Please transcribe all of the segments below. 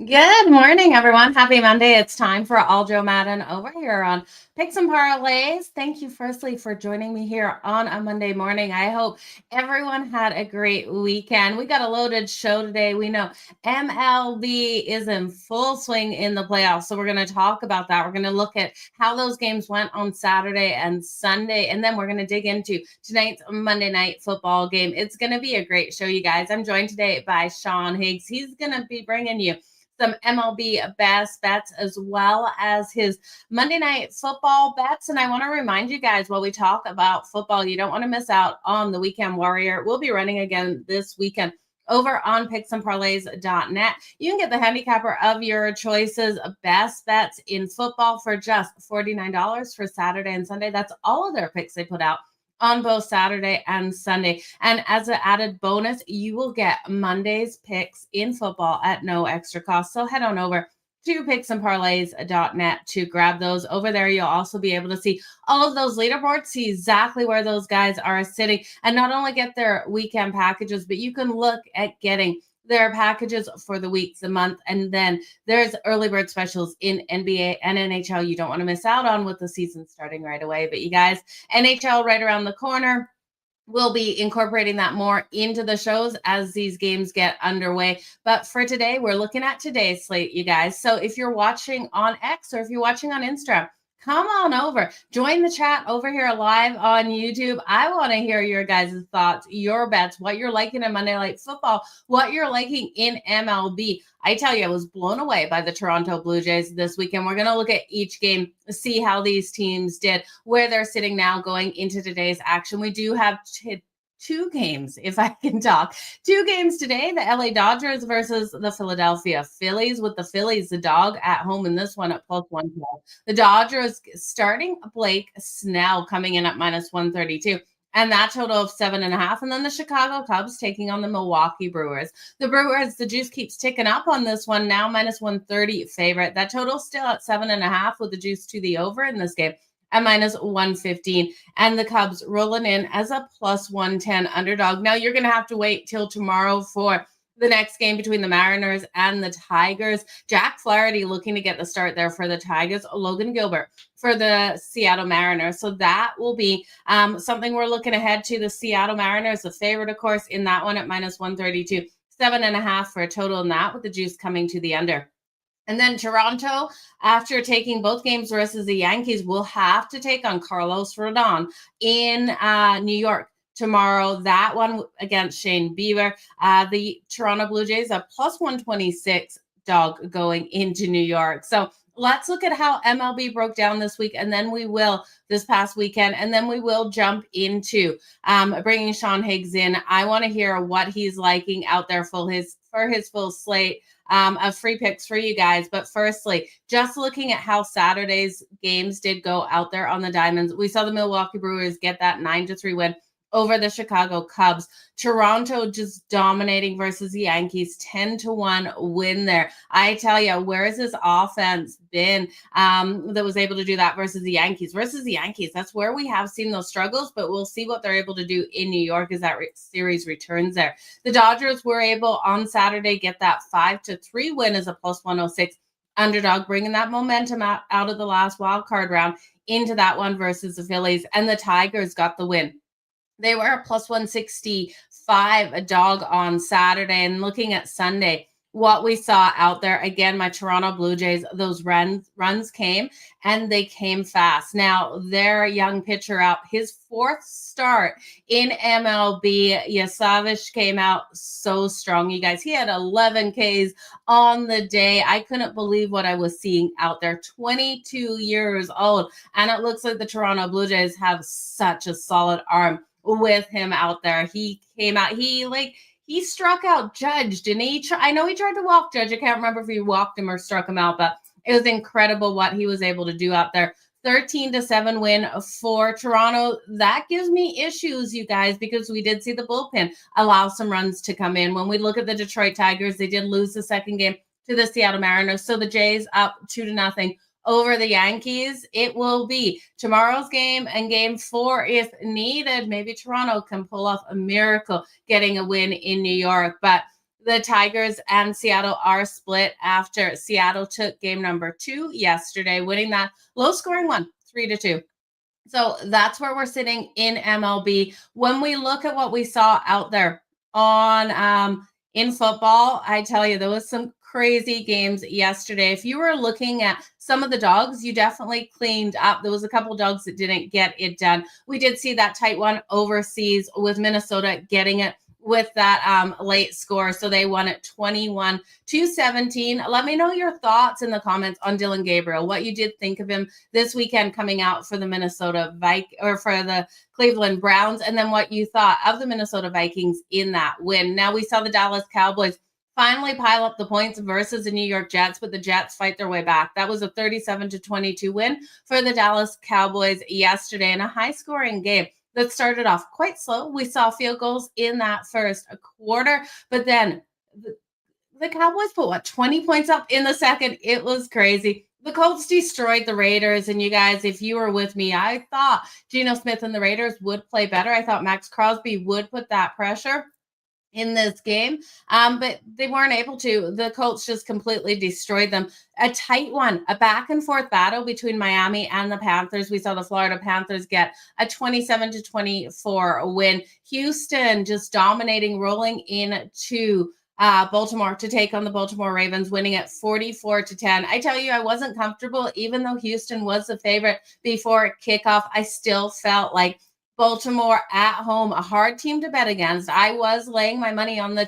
Good morning, everyone. Happy Monday. It's time for All-Jo Madden over here on Picks and Parlays. Thank you, firstly, for joining me here on a Monday morning. I hope everyone had a great weekend. We got a loaded show today. We know MLB is in full swing in the playoffs, so we're going to talk about that. We're going to look at how those games went on Saturday and Sunday, and then we're going to dig into tonight's Monday night football game. It's going to be a great show, you guys. I'm joined today by Sean Higgs. He's going to be bringing you some MLB best bets as well as his Monday night football bets. And I want to remind you guys while we talk about football, you don't want to miss out on the Weekend Warrior. We'll be running again this weekend over on picksandparlays.net. You can get the handicapper of your choices, best bets in football for just $49 for Saturday and Sunday. That's all of their picks they put out on both Saturday and Sunday. And as an added bonus, you will get Monday's picks in football at no extra cost. So head on over to picksandparlays.net to grab those. Over there, you'll also be able to see all of those leaderboards, see exactly where those guys are sitting, and not only get their weekend packages, but you can look at getting their packages for the week, the month, and then there's early bird specials in NBA and NHL you don't want to miss out on with the season starting right away. But you guys, NHL right around the corner. We'll be incorporating that more into the shows as these games get underway. But for today, we're looking at today's slate, you guys. So if you're watching on X or if you're watching on Instagram, come on over. Join the chat over here live on YouTube. I want to hear your guys' thoughts, your bets, what you're liking in Monday Night Football, what you're liking in MLB. I tell you, I was blown away by the Toronto Blue Jays this weekend. We're going to look at each game, see how these teams did, where they're sitting now going into today's action. We do have two games, if I can talk. Two games today, the LA Dodgers versus the Philadelphia Phillies, with the Phillies, the dog at home in this one at plus 112. The Dodgers starting Blake Snell coming in at minus 132. And that total of 7.5. And then the Chicago Cubs taking on the Milwaukee Brewers. The Brewers, the juice keeps ticking up on this one, now minus 130 favorite. That total still at 7.5 with the juice to the over in this game at minus 115. And the Cubs rolling in as a plus 110 underdog. Now you're going to have to wait till tomorrow for the next game between the Mariners and the Tigers. Jack Flaherty looking to get the start there for the Tigers. Logan Gilbert for the Seattle Mariners. So that will be something we're looking ahead to. The Seattle Mariners, the favorite, of course, in that one at minus 132. 7.5 for a total in that, with the juice coming to the under. And then Toronto, after taking both games versus the Yankees, will have to take on Carlos Rodon in New York tomorrow. That one against Shane Bieber. The Toronto Blue Jays, a plus 126 dog going into New York. So let's look at how MLB broke down this week, and then we will this past weekend, and then we will jump into bringing Sean Higgs in. I want to hear what he's liking out there for his full slate of free picks for you guys. But firstly, just looking at how Saturday's games did go out there on the diamonds, we saw the Milwaukee Brewers get that 9-3 win over the Chicago Cubs. Toronto just dominating versus the Yankees, 10-1 win there. I tell you, where has this offense been that was able to do that versus the Yankees? Versus the Yankees, that's where we have seen those struggles, but we'll see what they're able to do in New York as that series returns there. The Dodgers were able on Saturday get that 5-3 win as a plus 106 underdog, bringing that momentum out of the last wild card round into that one versus the Phillies, and the Tigers got the win. They were a plus 165 a dog on Saturday. And looking at Sunday, what we saw out there, again, my Toronto Blue Jays, those runs came, and they came fast. Now, their young pitcher out, his fourth start in MLB, Yasavich came out so strong, you guys. He had 11 Ks on the day. I couldn't believe what I was seeing out there. 22 years old. And it looks like the Toronto Blue Jays have such a solid arm with him out there. He came out, he struck out Judge, didn't he? I know he tried to walk Judge. I can't remember if he walked him or struck him out, but it was incredible what he was able to do out there. 13-7 win for Toronto. That gives me issues, you guys, because we did see the bullpen allow some runs to come in. When we look at the Detroit Tigers, they did lose the second game to the Seattle Mariners. So the Jays up 2-0 over the Yankees. It will be tomorrow's game and game 4 if needed. Maybe Toronto can pull off a miracle getting a win in New York. But The Tigers and Seattle are split after Seattle took game number 2 yesterday, winning that low-scoring one, 3-2. So that's where we're sitting in MLB. When we look at what we saw out there on in football, I tell you, there was some crazy games yesterday. If you were looking at some of the dogs, you definitely cleaned up. There was a couple dogs that didn't get it done. We did see that tight one overseas with Minnesota getting it with that late score. So they won it 21-17. Let me know your thoughts in the comments on Dylan Gabriel, what you did think of him this weekend coming out for the Minnesota or for the Cleveland Browns, and then what you thought of the Minnesota Vikings in that win. Now we saw the Dallas Cowboys finally pile up the points versus the New York Jets, but the Jets fight their way back. That was a 37-22 win for the Dallas Cowboys yesterday in a high-scoring game that started off quite slow. We saw field goals in that first quarter, but then the Cowboys put 20 points up in the second. It was crazy. The Colts destroyed the Raiders, and you guys, if you were with me, I thought Geno Smith and the Raiders would play better. I thought Max Crosby would put that pressure in this game, but they weren't able to. The Colts just completely destroyed them. A tight one, a back and forth battle between Miami and the Panthers. We saw the Florida Panthers get a 27-24 win. Houston just dominating, rolling into Baltimore to take on the Baltimore Ravens, winning at 44-10. I tell you, I wasn't comfortable, even though Houston was the favorite before kickoff. I still felt like Baltimore at home, a hard team to bet against. I was laying my money on the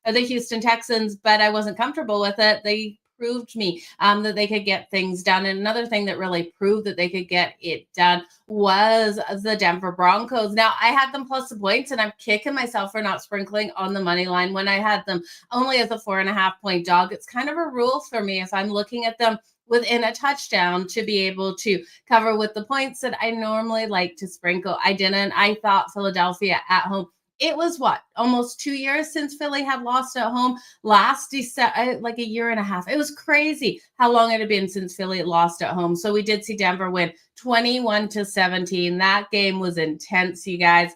Houston Texans, but I wasn't comfortable with it. They proved me that they could get things done. And another thing that really proved that they could get it done was the Denver Broncos. Now, I had them plus the points, and I'm kicking myself for not sprinkling on the money line when I had them only as a 4.5-point dog. It's kind of a rule for me if I'm looking at them within a touchdown to be able to cover with the points that I normally like to sprinkle. I didn't. I thought Philadelphia at home. It was almost 2 years since Philly had lost at home last December, like a year and a half. It was crazy how long it had been since Philly lost at home. So we did see Denver win 21-17. That game was intense, you guys.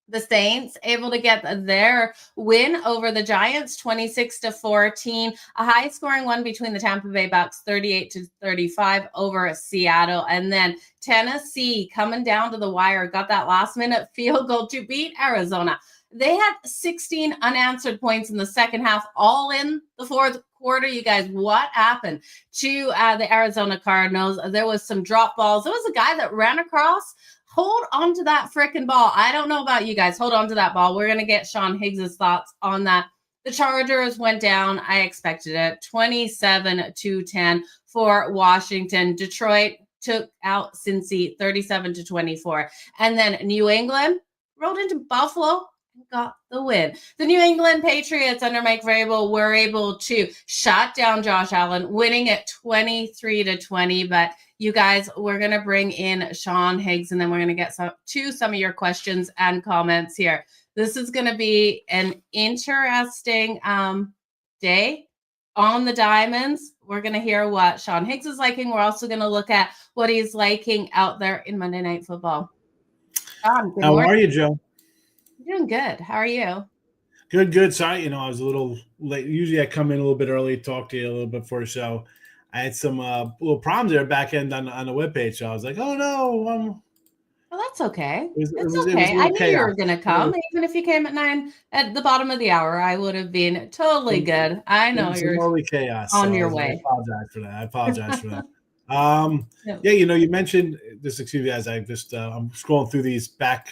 The Saints able to get their win over the Giants, 26-14, a high-scoring one between the Tampa Bay Bucks, 38-35 over Seattle. And then Tennessee coming down to the wire, got that last-minute field goal to beat Arizona. They had 16 unanswered points in the second half, all in the fourth quarter. You guys, what happened to the Arizona Cardinals? There was some drop balls. There was a guy that ran across. Hold on to that freaking ball. I don't know about you guys. Hold on to that ball. We're going to get Sean Higgs' thoughts on that. The Chargers went down. I expected it. 27-10 for Washington. Detroit took out Cincy 37-24. And then New England rolled into Buffalo and got the win. The New England Patriots under Mike Vrabel were able to shut down Josh Allen, winning at 23-20. But you guys, we're going to bring in Sean Higgs, and then we're going to get to some of your questions and comments here. This is going to be an interesting day on the Diamonds. We're going to hear what Sean Higgs is liking. We're also going to look at what he's liking out there in Monday Night Football. How are you, Joe? I'm doing good. How are you? Good. Sorry, I was a little late. Usually I come in a little bit early, talk to you a little bit before the show. I had some little problems there back end on the webpage, so I was like, "Oh no!" Well, that's okay. It's okay. I knew you were going to come, even if you came at 9 at the bottom of the hour. I would have been totally good. I know you're totally chaos on your way. I apologize for that. Yeah, you mentioned this. Excuse me, as I just I'm scrolling through these back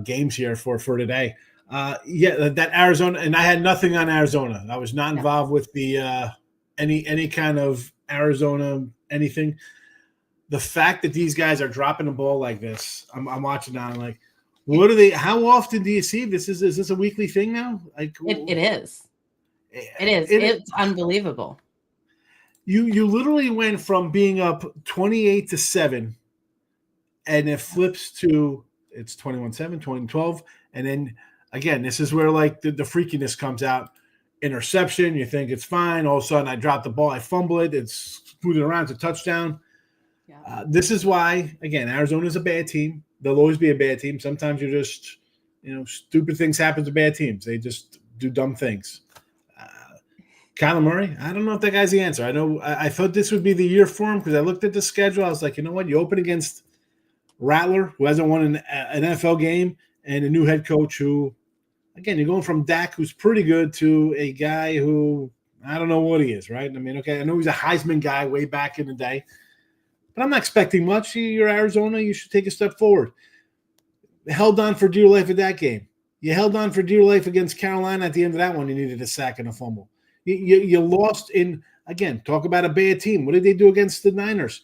games here for today. That Arizona, and I had nothing on Arizona. I was not involved with the. Any kind of Arizona anything. The fact that these guys are dropping the ball like this, I'm watching now. I'm like, what are they? How often do you see this? Is this a weekly thing now? Like it is. It is. It's unbelievable. You literally went from being up 28-7, and it flips to it's 21-7, 20-12, and then again, this is where like the freakiness comes out. Interception, you think it's fine. All of a sudden, I drop the ball, I fumble it, it's moving around to touchdown. Yeah. This is why, again, Arizona is a bad team. They'll always be a bad team. Sometimes you're just, stupid things happen to bad teams. They just do dumb things. Kyler Murray, I don't know if that guy's the answer. I thought this would be the year for him because I looked at the schedule. I was like, you know what? You open against Rattler, who hasn't won an NFL game, and a new head coach who, again, you're going from Dak, who's pretty good, to a guy who I don't know what he is, right? I mean, okay, I know he's a Heisman guy way back in the day, but I'm not expecting much. You're Arizona. You should take a step forward. Held on for dear life at that game. You held on for dear life against Carolina at the end of that one. You needed a sack and a fumble. You lost in, again, talk about a bad team. What did they do against the Niners?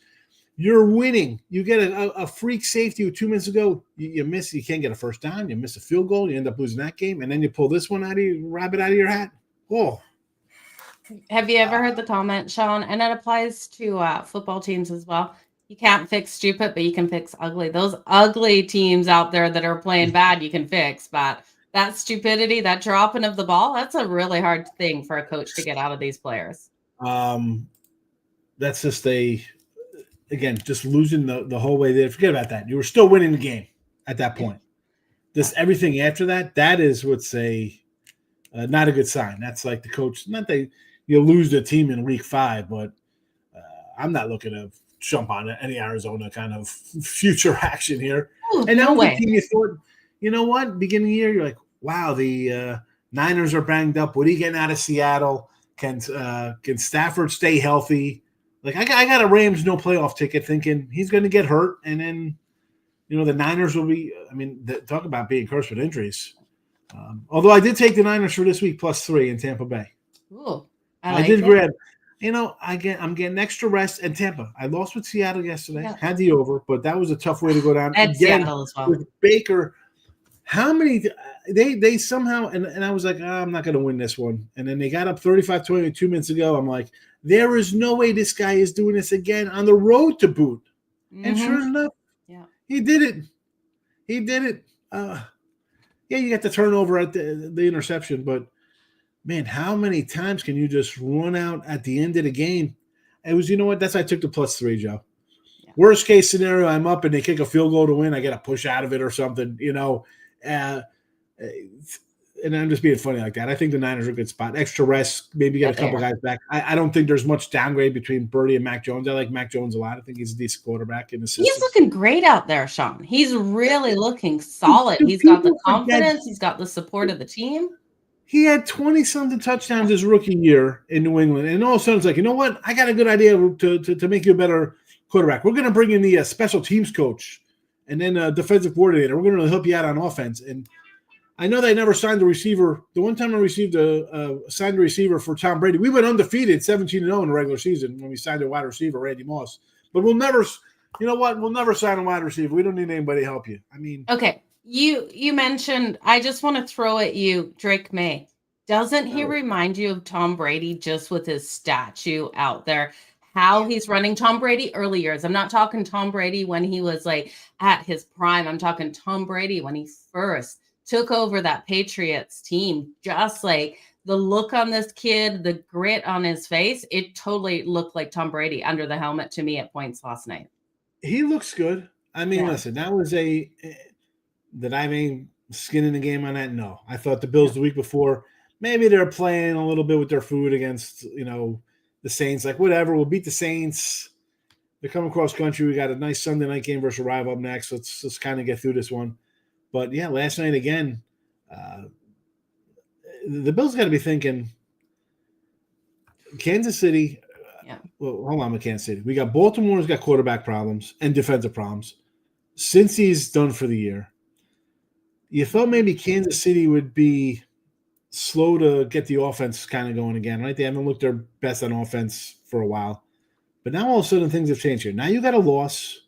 You're winning. You get a freak safety with 2 minutes ago. You miss. You can't get a first down. You miss a field goal. You end up losing that game. And then you pull this one rabbit out of your hat. Oh. Have you ever heard the comment, Sean? And it applies to football teams as well. You can't fix stupid, but you can fix ugly. Those ugly teams out there that are playing bad, you can fix. But that stupidity, that dropping of the ball, that's a really hard thing for a coach to get out of these players. That's just just losing the whole way there. Forget about that. You were still winning the game at that point. Just everything after that is what's not a good sign. That's like the coach, not that you lose the team in week 5, but I'm not looking to jump on any Arizona kind of future action here. Ooh, and no way. The team you thought, you know what? Beginning of the year, you're like, wow, the Niners are banged up. What are you getting out of Seattle? Can Stafford stay healthy? Like I got a Rams no playoff ticket, thinking he's going to get hurt, and then the Niners will be. I mean, talk about being cursed with injuries. Although I did take the Niners for this week +3 in Tampa Bay. Ooh, I did grab. I'm getting extra rest in Tampa. I lost with Seattle yesterday. Yeah. Had the over, but that was a tough way to go down. And Seattle as well. With Baker, how many they somehow and I was like, I'm not going to win this one. And then they got up 35-20 2 minutes ago. I'm like, there is no way this guy is doing this again on the road to boot. Mm-hmm. And sure enough, he did it. He did it. You got the turnover at the interception, but man, how many times can you just run out at the end of the game? It was, that's why I took the +3, Joe. Yeah. Worst case scenario, I'm up and they kick a field goal to win. I got to push out of it or something, and I'm just being funny like that. I think the Niners are a good spot. Extra rest, maybe get a couple guys back. I don't think there's much downgrade between Birdie and Mac Jones. I like Mac Jones a lot. I think he's a decent quarterback in the system. He's looking great out there, Sean. He's really looking solid. He's got the confidence. He's got the support of the team. He had 20-something touchdowns his rookie year in New England. And all of a sudden, it's like, you know what? I got a good idea to make you a better quarterback. We're going to bring in the special teams coach and then defensive coordinator. We're going to help you out on offense. And I know they never signed the receiver. The one time I received signed a receiver for Tom Brady, we went undefeated 17-0 in the regular season when we signed a wide receiver, Randy Moss. But we'll never – you know what? We'll never sign a wide receiver. We don't need anybody to help you. I mean – Okay. You mentioned, I just want to throw at you, Drake May. Doesn't he remind you of Tom Brady just with his statue out there? How he's running Tom Brady early years. I'm not talking Tom Brady when he was like at his prime. I'm talking Tom Brady when he first took over that Patriots team. Just like the look on this kid, the grit on his face, it totally looked like Tom Brady under the helmet to me at points last night. He looks good. I mean, listen, that was did I mean skin in the game on that? No. I thought the Bills the week before, maybe they're playing a little bit with their food against, the Saints. Like, whatever, we'll beat the Saints. They're coming across country. We got a nice Sunday night game versus Rival up next. Let's kind of get through this one. But, yeah, last night again, the Bills got to be thinking Kansas City. Yeah. Well, hold on with Kansas City. We got Baltimore who's got quarterback problems and defensive problems. Cincy's done for the year. You thought maybe Kansas City would be slow to get the offense kind of going again, right? They haven't looked their best on offense for a while. But now all of a sudden things have changed here. Now you got a loss.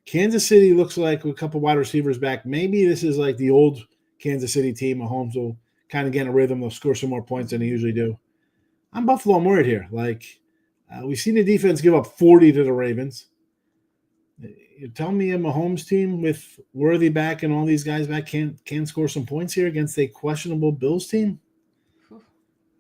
Kansas City looks like with a couple wide receivers back. Maybe this is like the old Kansas City team. Mahomes will kind of get in a rhythm. They'll score some more points than they usually do. I'm Buffalo. I'm worried here. We've seen the defense give up 40 to the Ravens. You tell me a Mahomes team with Worthy back and all these guys back can score some points here against a questionable Bills team?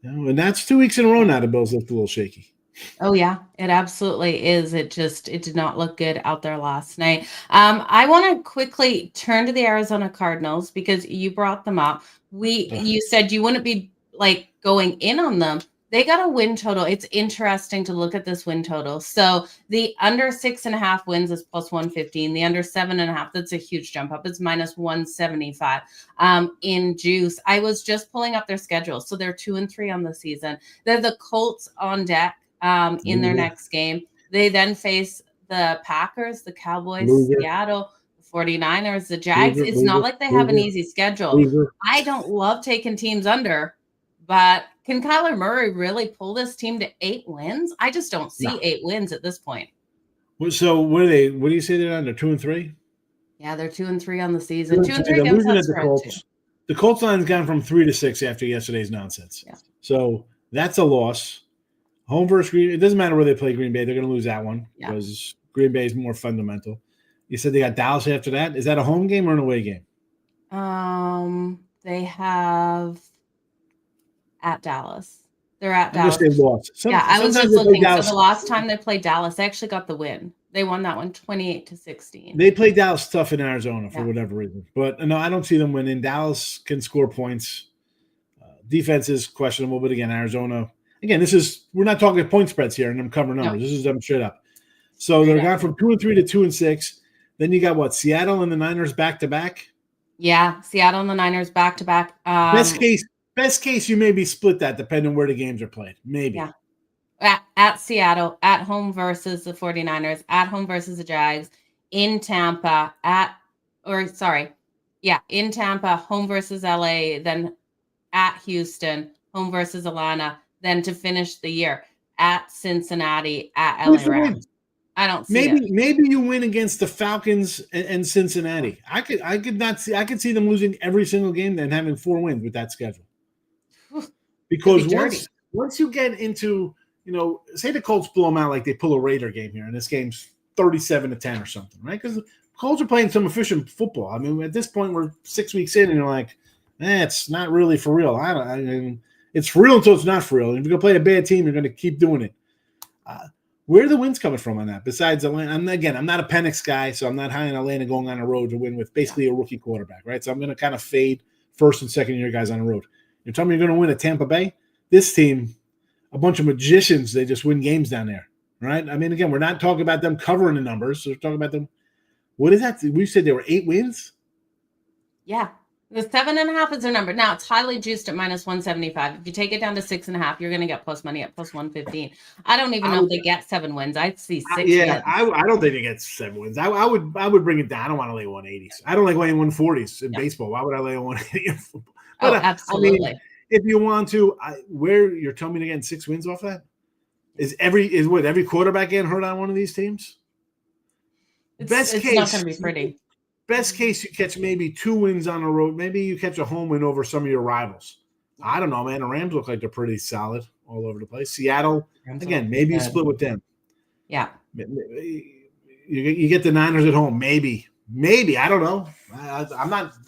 And that's 2 weeks in a row now the Bills looked a little shaky. Oh, yeah, it absolutely is. It did not look good out there last night. I want to quickly turn to the Arizona Cardinals because you brought them up. You said you wouldn't be like going in on them, they got a win total. It's interesting to look at this win total. So the under 6.5 wins is plus 115. The under 7.5, that's a huge jump up. It's minus 175 in juice. I was just pulling up their schedule. So they're 2-3 on the season. They're the Colts on deck in their next game. They then face the Packers, the Cowboys, Seattle, the 49ers, the Jags. It's not like they have an easy schedule. I don't love taking teams under, but can Kyler Murray really pull this team to 8 wins? I just don't see 8 wins at this point. So what are they? What do you say they're on? They're 2-3? Yeah, they're 2-3 on the season. 2-3 against losing at the Colts. The Colts line's gone from 3 to 6 after yesterday's nonsense. Yeah. So that's a loss. Home versus Green. It doesn't matter where they play Green Bay. They're going to lose that one because Green Bay is more fundamental. You said they got Dallas after that. Is that a home game or an away game? They have at Dallas. They're at Dallas. They lost. I was just looking. So the last time they played Dallas, they actually got the win. They won that one 28-16. They played Dallas tough in Arizona for whatever reason. But no, I don't see them winning. Dallas can score points. Defense is questionable, but again, Arizona. Again, we're not talking point spreads here and them cover numbers. No. This is them straight up. So they're gone from 2-3 to 2-6. Then you got Seattle and the Niners back to back. Yeah, Seattle and the Niners back to back. Best case, you maybe split that depending on where the games are played. Maybe. Yeah. At Seattle, at home versus the 49ers, at home versus the Jags, in Tampa, in Tampa, home versus LA, then at Houston, home versus Atlanta, then to finish the year at Cincinnati, at LA Rams. I don't see it. Maybe you win against the Falcons and Cincinnati. I could see them losing every single game and having 4 wins with that schedule. Because once you get into, say the Colts blow them out like they pull a Raider game here, and this game's 37-10 or something, right? Because the Colts are playing some efficient football. I mean, at this point, we're 6 weeks in, and you're like, it's not really for real. I mean, it's for real until it's not for real. And if you're going to play a bad team, you're going to keep doing it. Where are the wins coming from on that? Besides Atlanta, I'm not a Penix guy, so I'm not high in Atlanta going on the road to win with basically a rookie quarterback, right? So I'm going to kind of fade first and second year guys on the road. You're telling me you're going to win at Tampa Bay? This team, a bunch of magicians, they just win games down there, right? I mean, again, we're not talking about them covering the numbers. We're talking about them. What is that? We said there were 8 wins? Yeah. The 7.5 is their number. Now it's highly juiced at minus 175. If you take it down to 6.5, you're going to get plus money at plus 115. I don't even know if they get 7 wins. I'd see 6 wins. I don't think they get 7 wins. I would bring it down. I don't want to lay 180s. I don't like laying 140s in baseball. Why would I lay 180 in football? But, absolutely. I mean, if you want to, where you're telling me to get 6 wins off that? Is every quarterback getting hurt on one of these teams? It's not going to be pretty. Best case, you catch maybe 2 wins on the road. Maybe you catch a home win over some of your rivals. I don't know, man. The Rams look like they're pretty solid all over the place. Seattle, again, maybe you split with them. Yeah. You get the Niners at home. Maybe. I don't know. I'm not –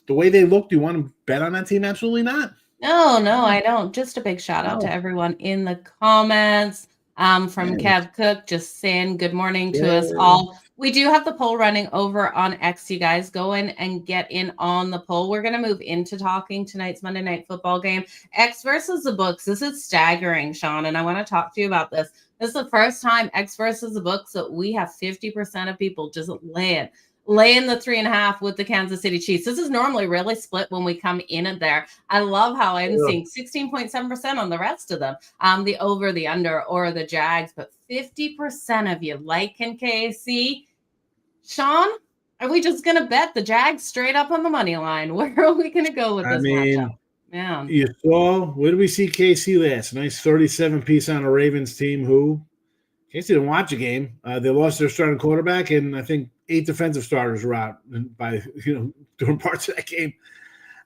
the way they look, do you want to bet on that team? Absolutely not. No, I don't. Just a big shout out to everyone in the comments. From Kev Cook, just saying good morning to us all. We do have the poll running over on X. You guys go in and get in on the poll. We're going to move into talking tonight's Monday Night Football game. X versus the books. This is staggering, Sean, and I want to talk to you about this. This is the first time X versus the books that we have 50% of people just laying the 3.5 with the Kansas City Chiefs. This is normally really split when we come in and there. I love how I'm seeing 16.7% on the rest of them. The over, the under, or the Jags, but 50% of you liking KC. Sean, are we just going to bet the Jags straight up on the money line? Where are we going to go with this matchup? Man. You saw, where did we see KC last? Nice 37-piece on a Ravens team who, KC didn't watch a game. They lost their starting quarterback, and I think 8 defensive starters were out by, during parts of that game.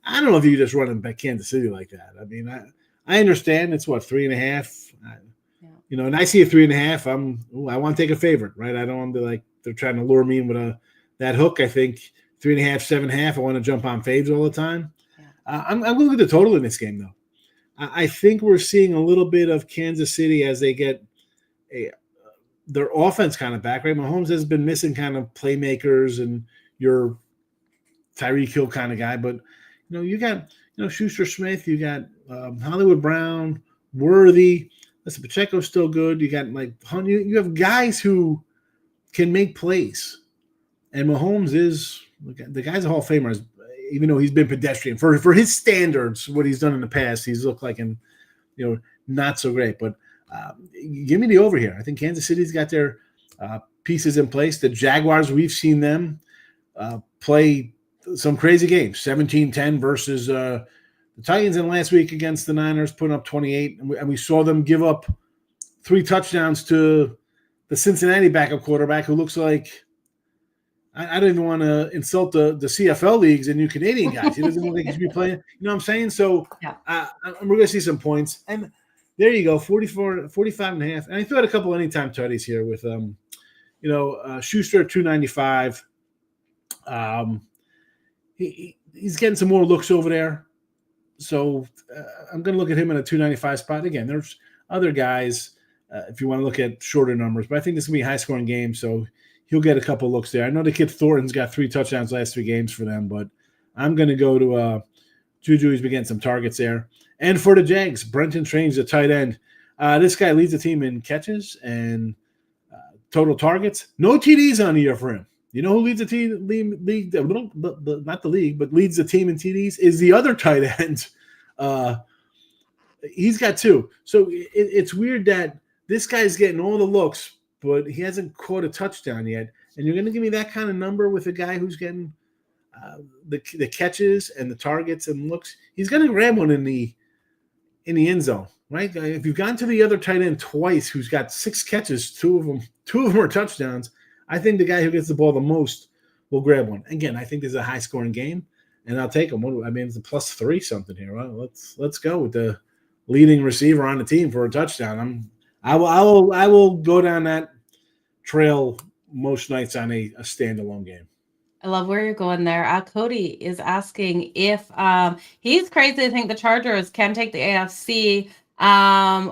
I don't know if you just run back Kansas City like that. I mean, I understand it's 3.5. And I see a 3.5. I want to take a favorite, right? I don't want to be like they're trying to lure me in with that hook. I think 3.5, 7.5. I want to jump on faves all the time. I'm going to look at the total in this game, though. I think we're seeing a little bit of Kansas City as they get their offense kind of back, right? Mahomes has been missing kind of playmakers and your Tyreek Hill kind of guy, but you got Schuster Smith, you got Hollywood Brown, Worthy. Listen, Pacheco's still good. You got like you have guys who can make plays, and Mahomes is the guy's a Hall of Famer. Even though he's been pedestrian for his standards, what he's done in the past, he's looked like not so great. But give me the over here. I think Kansas City's got their pieces in place. The Jaguars, we've seen them play some crazy games. 17-10 versus the Titans in last week against the Niners, putting up 28. And we saw them give up 3 touchdowns to the Cincinnati backup quarterback who looks like I don't even want to insult the CFL leagues and you Canadian guys. He doesn't look like he should be playing. You know what I'm saying? So we're going to see some points. And there you go, 45 and a half. And I threw out a couple anytime tutties here with, Schuster at 295. He's getting some more looks over there. So I'm going to look at him in a 295 spot. Again, there's other guys if you want to look at shorter numbers, but I think this is going to be a high-scoring game, so he'll get a couple looks there. I know the kid Thornton's got 3 touchdowns last 3 games for them, but I'm going to go to Juju. He's been getting some targets there. And for the Jags, Brenton Strange, the tight end. This guy leads the team in catches and total targets. No TDs on the year for him. You know who leads the team? Not the league, but leads the team in TDs is the other tight end. He's got 2. So it's weird that this guy's getting all the looks, but he hasn't caught a touchdown yet. And you're going to give me that kind of number with a guy who's getting the catches and the targets and looks. He's going to grab one in the end zone, right? If you've gone to the other tight end twice, who's got 6 catches, 2 of them are touchdowns. I think the guy who gets the ball the most will grab one. Again, I think this is a high-scoring game, and I'll take him. It's a +3 something here. Well, let's go with the leading receiver on the team for a touchdown. I will go down that trail most nights on a standalone game. I love where you're going there. Cody is asking if he's crazy to think the Chargers can take the AFC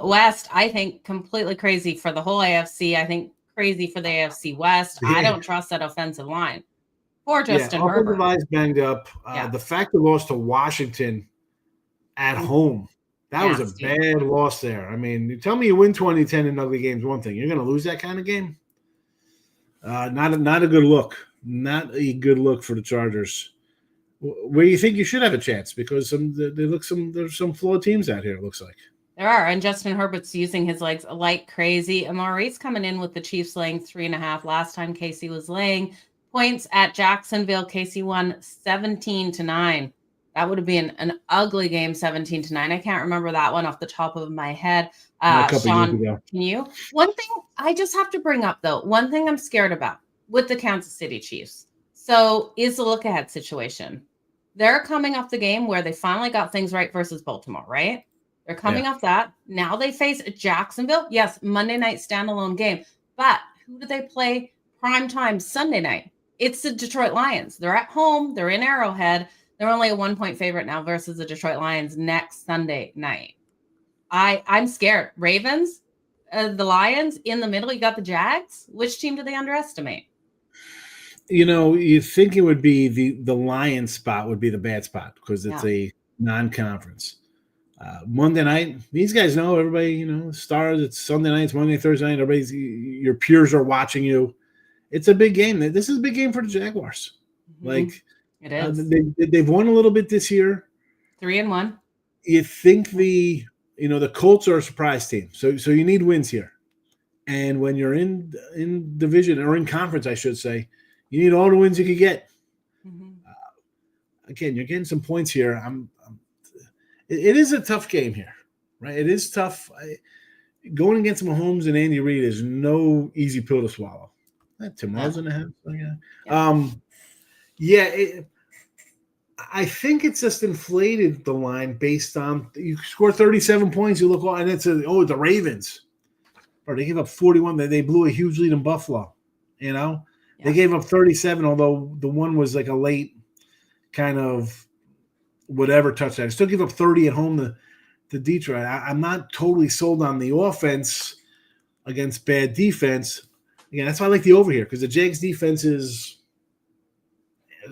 West. I think completely crazy for the whole AFC. I think crazy for the AFC West. Yeah. I don't trust that offensive line for Justin Herbert. Offensive line's banged up. The fact they lost to Washington at home, that was a bad loss there. I mean, you tell me you win 20-10 in ugly games, one thing. You're going to lose that kind of game? Not a good look. Not a good look for the Chargers. Where you think you should have a chance because there's some flawed teams out here, it looks like. There are, and Justin Herbert's using his legs like crazy. Amari's coming in with the Chiefs laying 3.5. Last time KC was laying points at Jacksonville. KC won 17-9. That would have been an ugly game, 17-9. I can't remember that one off the top of my head. Sean, can you? One thing I just have to bring up, though, one thing I'm scared about with the Kansas City Chiefs. So is the look-ahead situation. They're coming off the game where they finally got things right versus Baltimore, right? They're coming off that. Now they face Jacksonville. Yes, Monday night standalone game. But who do they play prime time Sunday night? It's the Detroit Lions. They're at home. They're in Arrowhead. They're only a 1-point favorite now versus the Detroit Lions next Sunday night. I'm scared. Ravens, the Lions, in the middle, you got the Jags. Which team do they underestimate? You know, you think it would be the Lions spot would be the bad spot because it's a non-conference. Monday night, these guys know everybody, stars. It's Sunday night, it's Monday, Thursday night. Your peers are watching you. It's a big game. This is a big game for the Jaguars. Mm-hmm. Like it is. They've won a little bit this year. 3-1. You think the Colts are a surprise team. So you need wins here. And when you're in division or in conference, I should say, you need all the wins you can get. Mm-hmm. Again, you're getting some points here. It is a tough game here, right? It is tough. Going against Mahomes and Andy Reid is no easy pill to swallow. Tomorrow's in the house. I think it's just inflated the line based on you score 37 points. You look and it's the Ravens, or they gave up 41. They blew a huge lead in Buffalo. They gave up 37, although the one was like a late kind of whatever touchdown. Still give up 30 at home to Detroit. I'm not totally sold on the offense against bad defense. Again, that's why I like the over here because the Jags defense is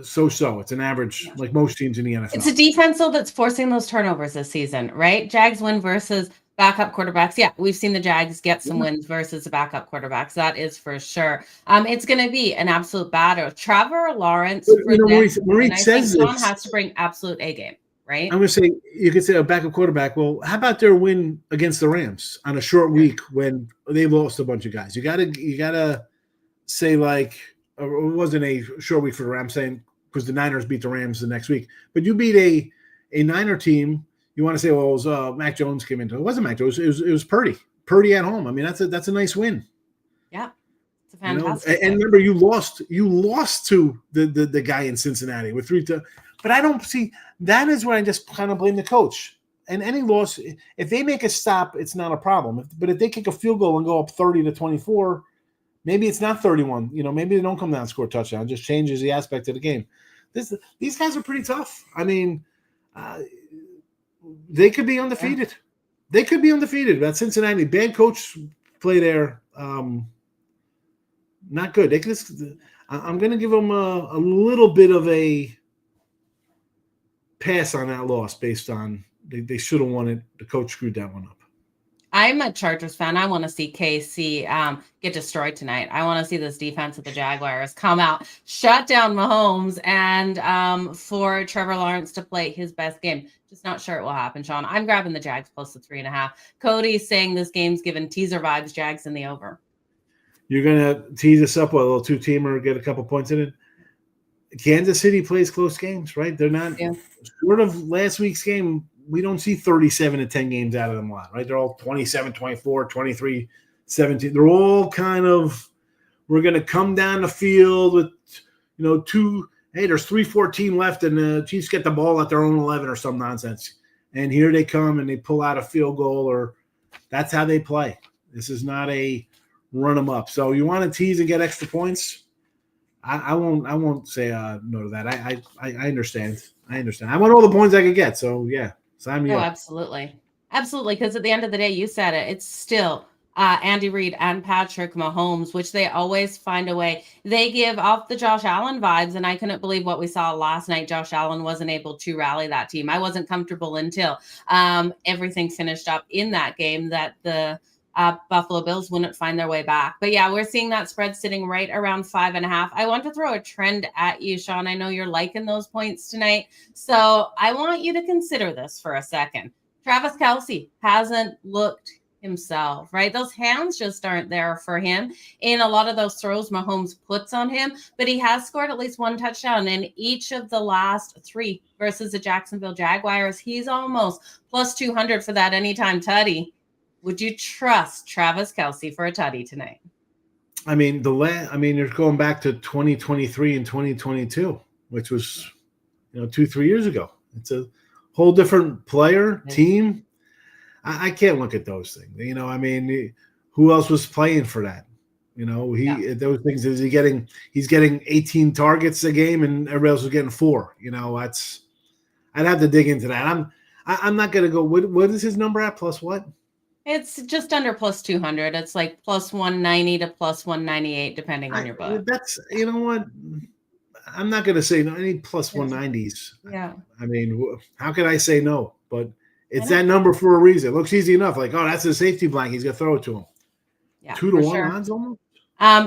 So. It's an average, like most teams in the NFL. It's a defense, though, that's forcing those turnovers this season, right? Jags win versus backup quarterbacks. Yeah, we've seen the Jags get some wins versus the backup quarterbacks. That is for sure. It's going to be an absolute battle. Trevor Lawrence, Maurice says Sean has to bring absolute A game, right? I'm going to say, you could say a backup quarterback. Well, how about their win against the Rams on a short week when they lost a bunch of guys? You gotta say, like, it wasn't a short week for the Rams, saying because the Niners beat the Rams the next week, but you beat a Niner team. You want to say, well, it was Mac Jones came into it. It wasn't Mac Jones. It was Purdy at home. I mean, that's a nice win. Yeah, it's a fantastic. And remember, you lost to the guy in Cincinnati with 3-2. But I don't see that is where I just kind of blame the coach. And any loss, if they make a stop, it's not a problem. But if they kick a field goal and go up 30-24, maybe it's not 31. Maybe they don't come down and score a touchdown. It just changes the aspect of the game. These guys are pretty tough. I mean, they could be undefeated. They could be undefeated. That Cincinnati bad coach play there. Not good. I'm going to give them a little bit of a pass on that loss based on they should have won it. The coach screwed that one up. I'm a Chargers fan. I want to see KC get destroyed tonight. I want to see this defense of the Jaguars come out, shut down Mahomes, and for Trevor Lawrence to play his best game. Just not sure it will happen, Sean. I'm grabbing the Jags plus the 3.5. Cody's saying this game's given teaser vibes, Jags in the over. You're going to tease us up with a little two-teamer, get a couple points in it. Kansas City plays close games, right? They're not short of last week's game. We don't see 37-10 games out of them a lot, right? They're all 27-24, 23-17. They're all kind of, we're going to come down the field with, there's 3:14 left and the Chiefs get the ball at their own 11 or some nonsense. And here they come and they pull out a field goal, or that's how they play. This is not a run them up. So you want to tease and get extra points? I won't say no to that. I understand. I want all the points I could get. So yeah. Sign me up. Absolutely. Because at the end of the day, you said it. It's still Andy Reid and Patrick Mahomes, which they always find a way. They give off the Josh Allen vibes, and I couldn't believe what we saw last night. Josh Allen wasn't able to rally that team. I wasn't comfortable until everything finished up in that game that the Buffalo Bills wouldn't find their way back. But yeah, we're seeing that spread sitting right around 5.5. I want to throw a trend at you, Sean. I know you're liking those points tonight. So I want you to consider this for a second. Travis Kelce hasn't looked himself, right? Those hands just aren't there for him in a lot of those throws Mahomes puts on him, but he has scored at least one touchdown in each of the last 3 versus the Jacksonville Jaguars. He's almost plus 200 for that anytime tutty. Would you trust Travis Kelce for a tutty tonight? I mean, you're going back to 2023 and 2022, which was, 2-3 years ago. It's a whole different player, team. I can't look at those things. Who else was playing for that? Those things he's getting 18 targets a game and everybody else was getting 4. I'd have to dig into that. I'm not going to go. What is his number at? Plus what? It's just under plus 200. It's like plus 190 to plus 198, depending on your book. That's, what? I'm not going to say no. I need plus 190s. Yeah. I mean, how can I say no? But it's that number for a reason. It looks easy enough. Like, oh, that's a safety blanket. He's going to throw it to him. Yeah, 2-1 odds almost.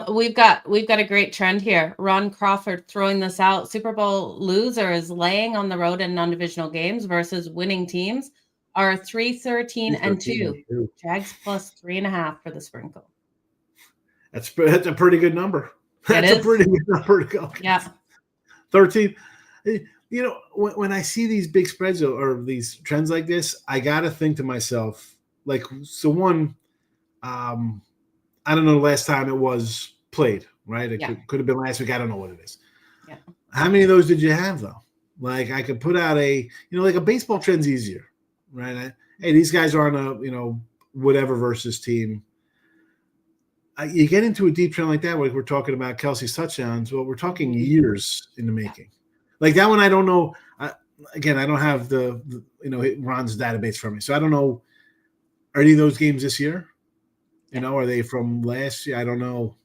We've got a great trend here. Ron Crawford throwing this out. Super Bowl loser is laying on the road in non-divisional games versus winning teams are 3-13-2. Jags plus 3.5 for the sprinkle. That's a pretty good number. That's a pretty good number to go. Yeah. 13. When I see these big spreads or these trends like this, I got to think to myself, like, so one, I don't know the last time it was played, right? It could have been last week. I don't know what it is. Yeah. How many of those did you have, though? Like, I could put out like a baseball trend's easier, right? Hey, these guys are on a, whatever versus team. You get into a deep trend like that, like we're talking about Kelce's touchdowns. Well, we're talking years in the making. Like that one, I don't know. I don't have the Ron's database from me, so I don't know. Are any of those games this year? Are they from last year? I don't know.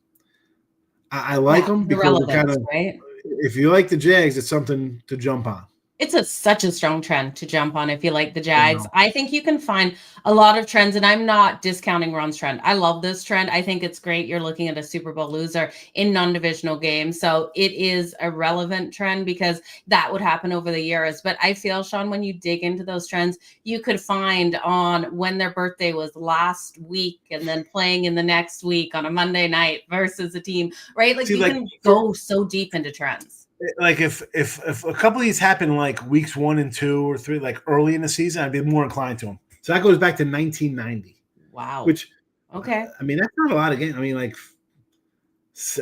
I like them because they're kind of right? if you like the Jags, it's something to jump on. It's such a strong trend to jump on if you like the Jags. know. I think you can find a lot of trends, and I'm not discounting Ron's trend. I love this trend. I think it's great. You're looking at a Super Bowl loser in non-divisional games. So it is a relevant trend because that would happen over the years. But I feel, Sean, when you dig into those trends, you could find on when their birthday was last week and then playing in the next week on a Monday night versus a team, right? Like you can go so deep into trends. Like if a couple of these happen like weeks 1 and 2 or 3, like early in the season, I'd be more inclined to them. So that goes back to 1990. Wow. Which, okay. I mean, that's not a lot of games. I mean, like,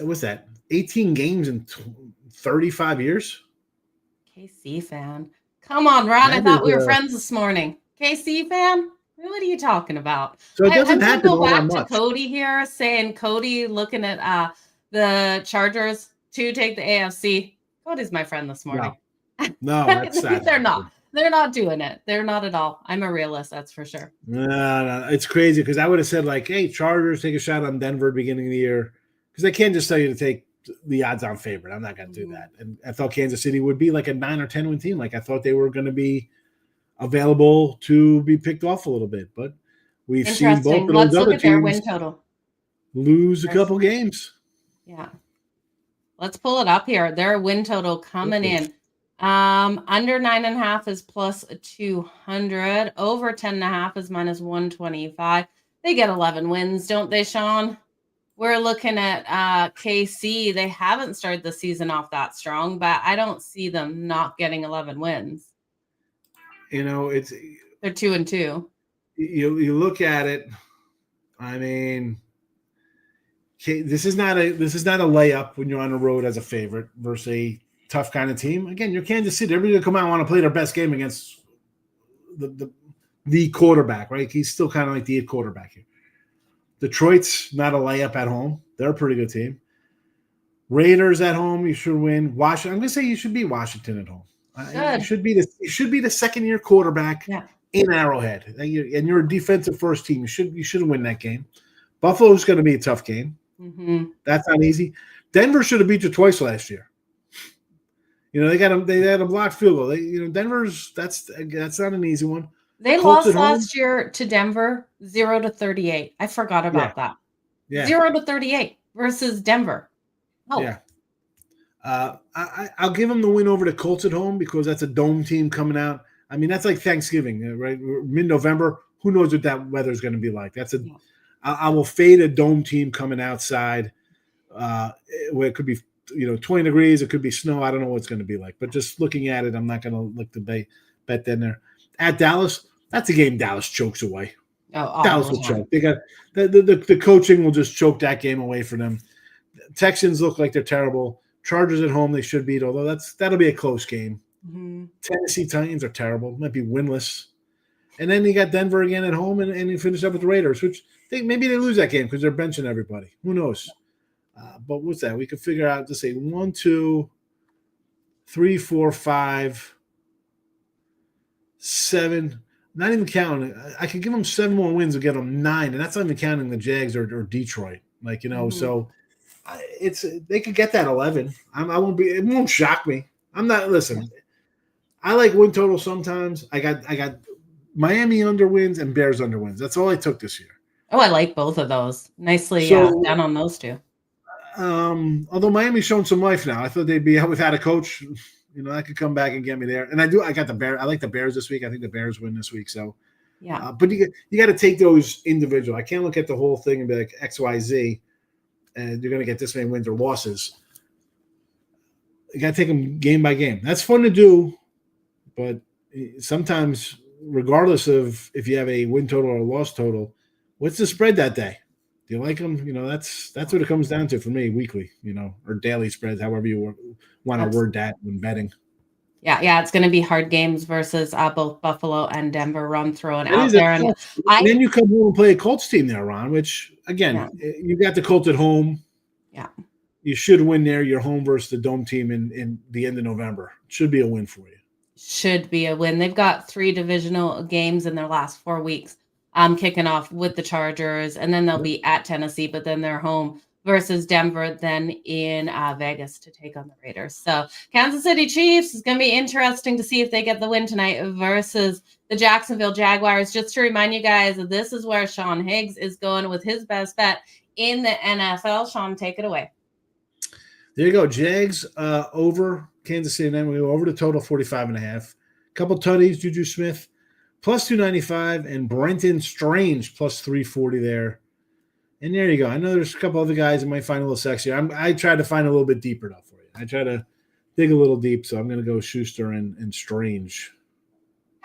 what's that? 18 games in 35 years? KC fan. Come on, Ron. I thought we were friends this morning. KC fan? What are you talking about? So it doesn't happen all that much. Go back to Cody here saying Cody looking at the Chargers to take the AFC. Cody's my friend this morning. No, that's they're not. They're not doing it. They're not at all. I'm a realist, that's for sure. No, it's crazy because I would have said like, "Hey, Chargers, take a shot on Denver beginning of the year," because I can't just tell you to take the odds-on favorite. I'm not going to do that. And I thought Kansas City would be like a 9 or 10 win team. Like I thought they were going to be available to be picked off a little bit, but we've seen both of those other teams their win total. Lose a couple games. Yeah. Let's pull it up here. Their win total coming in. Under 9.5 is plus 200. Over 10.5 is minus 125. They get 11 wins, don't they, Sean? We're looking at KC. They haven't started the season off that strong, but I don't see them not getting 11 wins. You know, they're 2-2. You look at it. I mean, this is not a layup when you're on the road as a favorite versus a tough kind of team. Again, you're Kansas City. Everybody's gonna come out and want to play their best game against the quarterback, right? He's still kind of like the quarterback here. Detroit's not a layup at home. They're a pretty good team. Raiders at home, you should win. Washington, I'm gonna say you should beat Washington at home. You should be the second-year quarterback in Arrowhead, and you're a defensive first team. You should win that game. Buffalo's going to be a tough game. Mm-hmm. That's not easy. Denver should have beat you twice last year. You know, they had a blocked field goal. Denver's that's not an easy one. They lost last year to Denver 0-38. I forgot about that. Yeah. 0-38 versus Denver. Oh. Yeah. I'll give them the win over the Colts at home because that's a dome team coming out. I mean, that's like Thanksgiving, right? Mid-November. Who knows what that weather is going to be like? I will fade a dome team coming outside where it could be 20 degrees. It could be snow. I don't know what it's going to be like. But just looking at it, I'm not going to look to bet then there. At Dallas, that's a game Dallas chokes away. Dallas will choke. They got the coaching will just choke that game away for them. Texans look like they're terrible. Chargers at home, they should beat, although that'll be a close game. Mm-hmm. Tennessee Titans are terrible. Might be winless. And then you got Denver again at home, and you finish up with the Raiders, which maybe they lose that game because they're benching everybody. Who knows? But what's that? We could figure out, let's say 1, 2, 3, 4, 5, 7. Not even counting. I could give them 7 more wins to get them 9, and that's not even counting the Jags or Detroit. So they could get that 11. It won't shock me. I'm not. Listen, I like win total sometimes. I got Miami under wins and Bears under wins. That's all I took this year. Oh, I like both of those. Nicely down on those two. Although Miami's shown some life now, I thought they'd be out without a coach. I could come back and get me there. And I got the Bears. I like the Bears this week. I think the Bears win this week. So yeah. But you got to take those individual. I can't look at the whole thing and be like X, Y, Z, and you're going to get this many wins or losses. You got to take them game by game. That's fun to do, but sometimes, regardless of if you have a win total or a loss total, what's the spread that day? Do you like them? That's what it comes down to for me, weekly, or daily spreads, however you want to word that when betting. Yeah, it's going to be hard games versus both Buffalo and Denver run throwing out there. And then you come home and play a Colts team there, Ron, which, again, you got the Colts at home. Yeah. You should win there. You're home versus the Dome team in the end of November. Should be a win for you. Should be a win. They've got 3 divisional games in their last 4 weeks. Kicking off with the Chargers, and then they'll be at Tennessee, but then they're home versus Denver than in Vegas to take on the Raiders. So Kansas City Chiefs is going to be interesting to see if they get the win tonight versus the Jacksonville Jaguars. Just to remind you guys, this is where Sean Higgs is going with his best bet in the NFL. Sean, take it away. There you go. Jags over Kansas City. And then we go over the total 45.5. Couple tutties, Juju Smith, plus 295, and Brenton Strange, plus 340 there. And there you go. I know there's a couple other guys that might find a little sexier. I tried to find a little bit deeper though for you. I try to dig a little deep, so I'm going to go Schuster and Strange.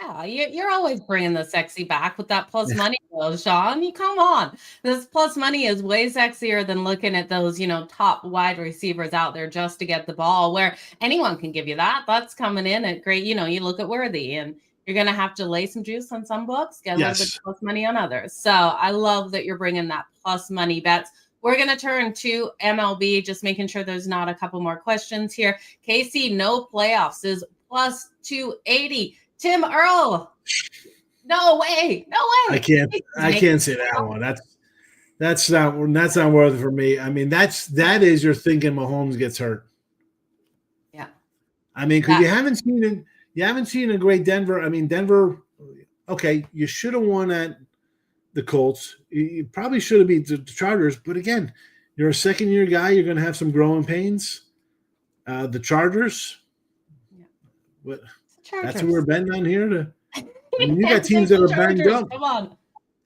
Yeah, you're always bringing the sexy back with that plus money, though, Sean. Come on. This plus money is way sexier than looking at those, top wide receivers out there just to get the ball, where anyone can give you that. That's coming in at great. You look at Worthy, and you're going to have to lay some juice on some books, get a little bit plus money on others. So I love that you're bringing that plus money bets. We're going to turn to MLB, just making sure there's not a couple more questions here. KC, no playoffs is plus 280. Tim Earl, no way. I can't say that one. That's not worth it for me. I mean, that is you're thinking Mahomes gets hurt. Yeah. I mean, because you haven't seen a great Denver. I mean, Denver. Okay, you should have won at the Colts. You probably should have beat the Chargers. But again, you're a second-year guy. You're going to have some growing pains. The Chargers. Yeah. What? That's what we're betting on here. You got teams that are banged up. Come on.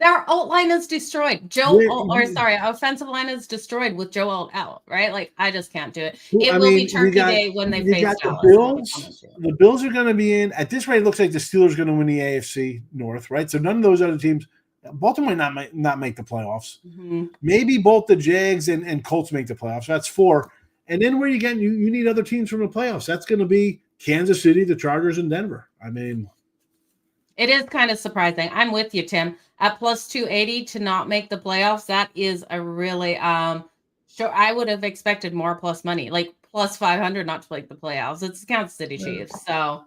Their alt line is destroyed. Offensive line is destroyed with Joe Alt out, right? Like, I just can't do it. It will be Turkey Day when they face Dallas. The Bills are going to be in. At this rate, it looks like the Steelers are going to win the AFC North, right? So none of those other teams. Baltimore might not make the playoffs. Mm-hmm. Maybe both the Jags and Colts make the playoffs. That's 4. And then where you get you need other teams from the playoffs. That's going to be Kansas City, the Chargers, and Denver. I mean, it is kind of surprising. I'm with you, Tim. At plus 280 to not make the playoffs, that is a really sure. I would have expected more plus money, like plus 500 not to make the playoffs. It's Kansas City Chiefs. So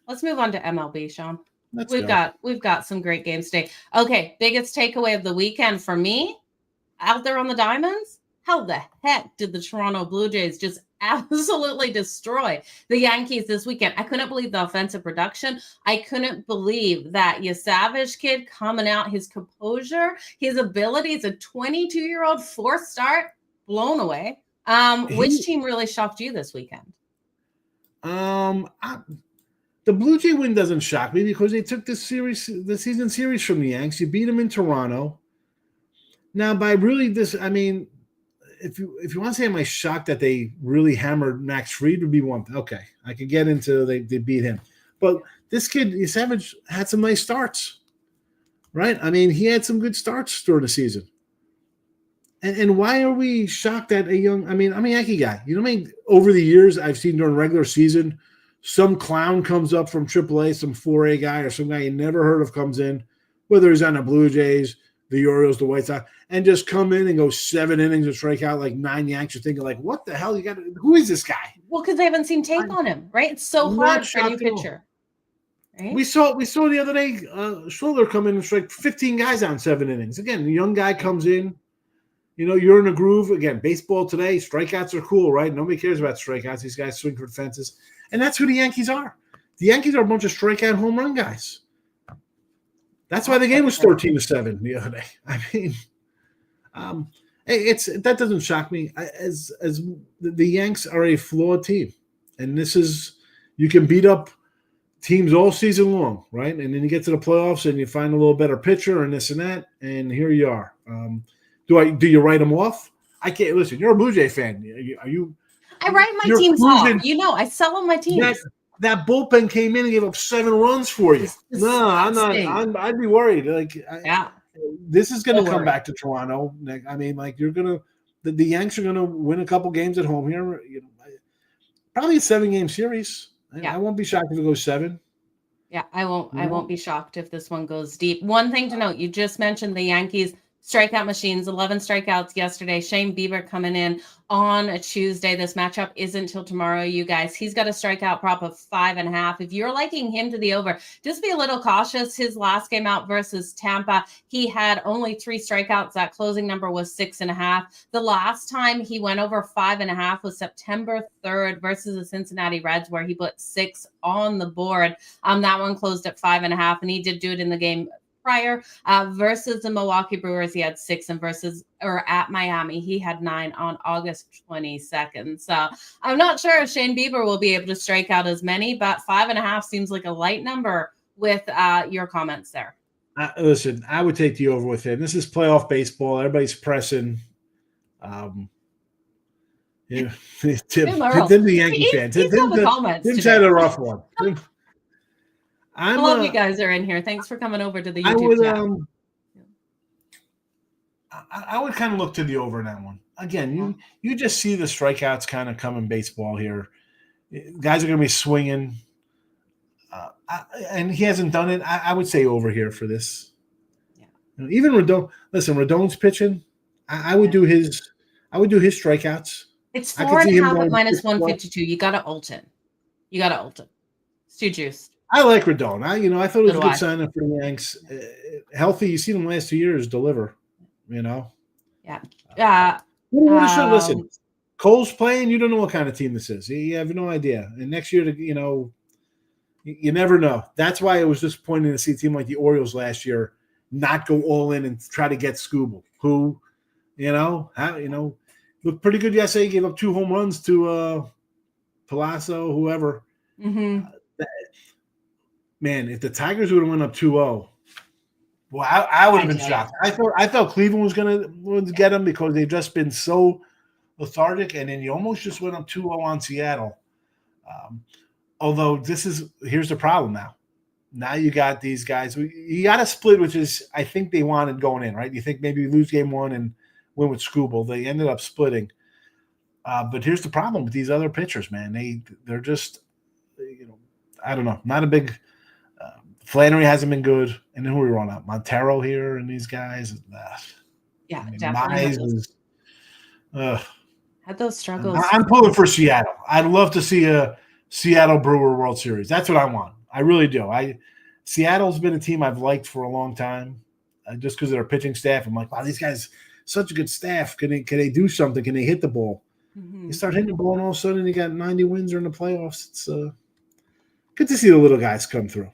let's move on to MLB, Sean. We've got some great games today. Okay, biggest takeaway of the weekend for me out there on the diamonds. How the heck did the Toronto Blue Jays just absolutely destroy the Yankees this weekend? I couldn't believe the offensive production. I couldn't believe that Savage kid coming out, his composure, his abilities, a 22-year-old fourth start, blown away. Which team really shocked you this weekend? The Blue Jay win doesn't shock me because they took the season series from the Yanks. You beat them in Toronto. Now, by really this, I mean, if you want to say, am I shocked that they really hammered Max Fried would be one thing. Okay, I could get into they beat him. But this kid, Savage, had some nice starts, right? I mean, he had some good starts during the season. And why are we shocked that I'm a Yankee guy. You know what I mean? Over the years, I've seen during regular season, some clown comes up from AAA, some 4A guy or some guy you never heard of comes in, whether he's on the Blue Jays, the Orioles, the White Sox, and just come in and go 7 innings and strike out like 9 Yanks. You're thinking like, what the hell? Who is this guy? Well, because they haven't seen tape on him, right? It's so hard for a new pitcher. Right? We saw the other day, Schroeder come in and strike 15 guys out in 7 innings. Again, the young guy comes in. You're in a groove. Again, baseball today, strikeouts are cool, right? Nobody cares about strikeouts. These guys swing for the fences. And that's who the Yankees are. The Yankees are a bunch of strikeout home run guys. That's why the game was 13-7 the other day. I mean, that doesn't shock me. As the Yanks are a flawed team, and you can beat up teams all season long, right? And then you get to the playoffs and you find a little better pitcher and this and that, and here you are. Do you write them off? I can't listen. You're a Blue Jay fan. Are you? I write my teams off. I sell on my teams. That bullpen came in and gave up 7 runs for you. No, I'm not. I'd be worried. This is going to come back to Toronto. I mean, you're going to the Yanks are going to win a couple games at home here. Probably a 7-game series. Yeah. I won't be shocked if it goes 7. Yeah, I won't. I won't be shocked if this one goes deep. One thing to note: you just mentioned the Yankees strikeout machines, 11 strikeouts yesterday. Shane Bieber coming in on a Tuesday. This matchup isn't till tomorrow, you guys. He's got a strikeout prop of 5.5. If you're liking him to the over, just be a little cautious. His last game out versus Tampa, he had only 3 strikeouts. That closing number was 6.5. The last time he went over 5.5 was September 3rd versus the Cincinnati Reds, where he put 6 on the board. That one closed at 5.5, and he did do it in the game prior versus the Milwaukee Brewers. He had 6, and at Miami, he had 9 on August 22nd. So I'm not sure if Shane Bieber will be able to strike out as many, but 5.5 seems like a light number with your comments there. Listen, I would take the over with him. This is playoff baseball. Everybody's pressing. Yeah, Tim the Yankee fan. Tim's had a rough one. I love you guys are in here. Thanks for coming over to the YouTube channel. I would kind of look to the over in that one. Again, you just see the strikeouts kind of come in baseball here. Guys are going to be swinging, and he hasn't done it. I would say over here for this. Yeah. Even Rodon. Listen, Rodon's pitching. I would do his. I would do his strikeouts. It's 4.5 at minus 152. You got to ult him. It's too juiced. I like Rodon. I thought it was a good sign for the Yanks. Healthy, you see them last 2 years deliver. Yeah. Listen, Cole's playing. You don't know what kind of team this is. You have no idea. And next year, you never know. That's why it was disappointing to see a team like the Orioles last year not go all in and try to get Skubal, who, looked pretty good yesterday. He gave up 2 home runs to Palazzo, whoever. Mm-hmm. Man, if the Tigers would have went up 2-0, well, I would have been shocked. I thought Cleveland was going to get them because they've just been so lethargic, and then you almost just went up 2-0 on Seattle. Although here's the problem now. Now you got these guys. You got a split, which is I think they wanted going in, right? You think maybe you lose game 1 and win with Skubal. They ended up splitting. But here's the problem with these other pitchers, man. They're just, I don't know, not a big. Flannery hasn't been good, and then who are we rolling out? Montero here and these guys. Definitely. Had those struggles. I'm pulling for Seattle. I'd love to see a Seattle Brewer World Series. That's what I want. I really do. Seattle's been a team I've liked for a long time, just because of their pitching staff. I'm like, wow, these guys, such a good staff. Can they do something? Can they hit the ball? Mm-hmm. You start hitting the ball, and all of a sudden you got 90 wins or in the playoffs. It's good to see the little guys come through.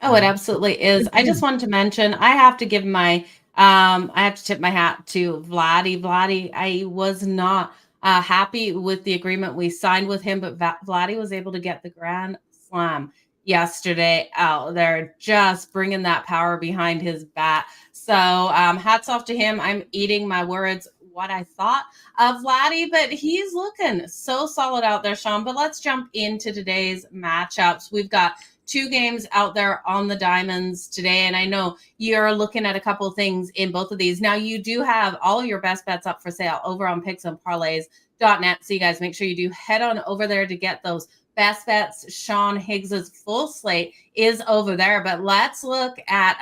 Oh, it absolutely is. I just wanted to mention, I have to give I have to tip my hat to Vladdy. Vladdy, I was not happy with the agreement we signed with him, but Vladdy was able to get the grand slam yesterday out there, just bringing that power behind his bat. So hats off to him. I'm eating my words, what I thought of Vladdy, but he's looking so solid out there, Sean. But let's jump into today's matchups. We've got 2 games out there on the diamonds today, and I know you're looking at a couple of things in both of these. Now, you do have all of your best bets up for sale over on picksandparlays.net, so you guys make sure you do head on over there to get those best bets. Sean Higgs's full slate is over there, but let's look at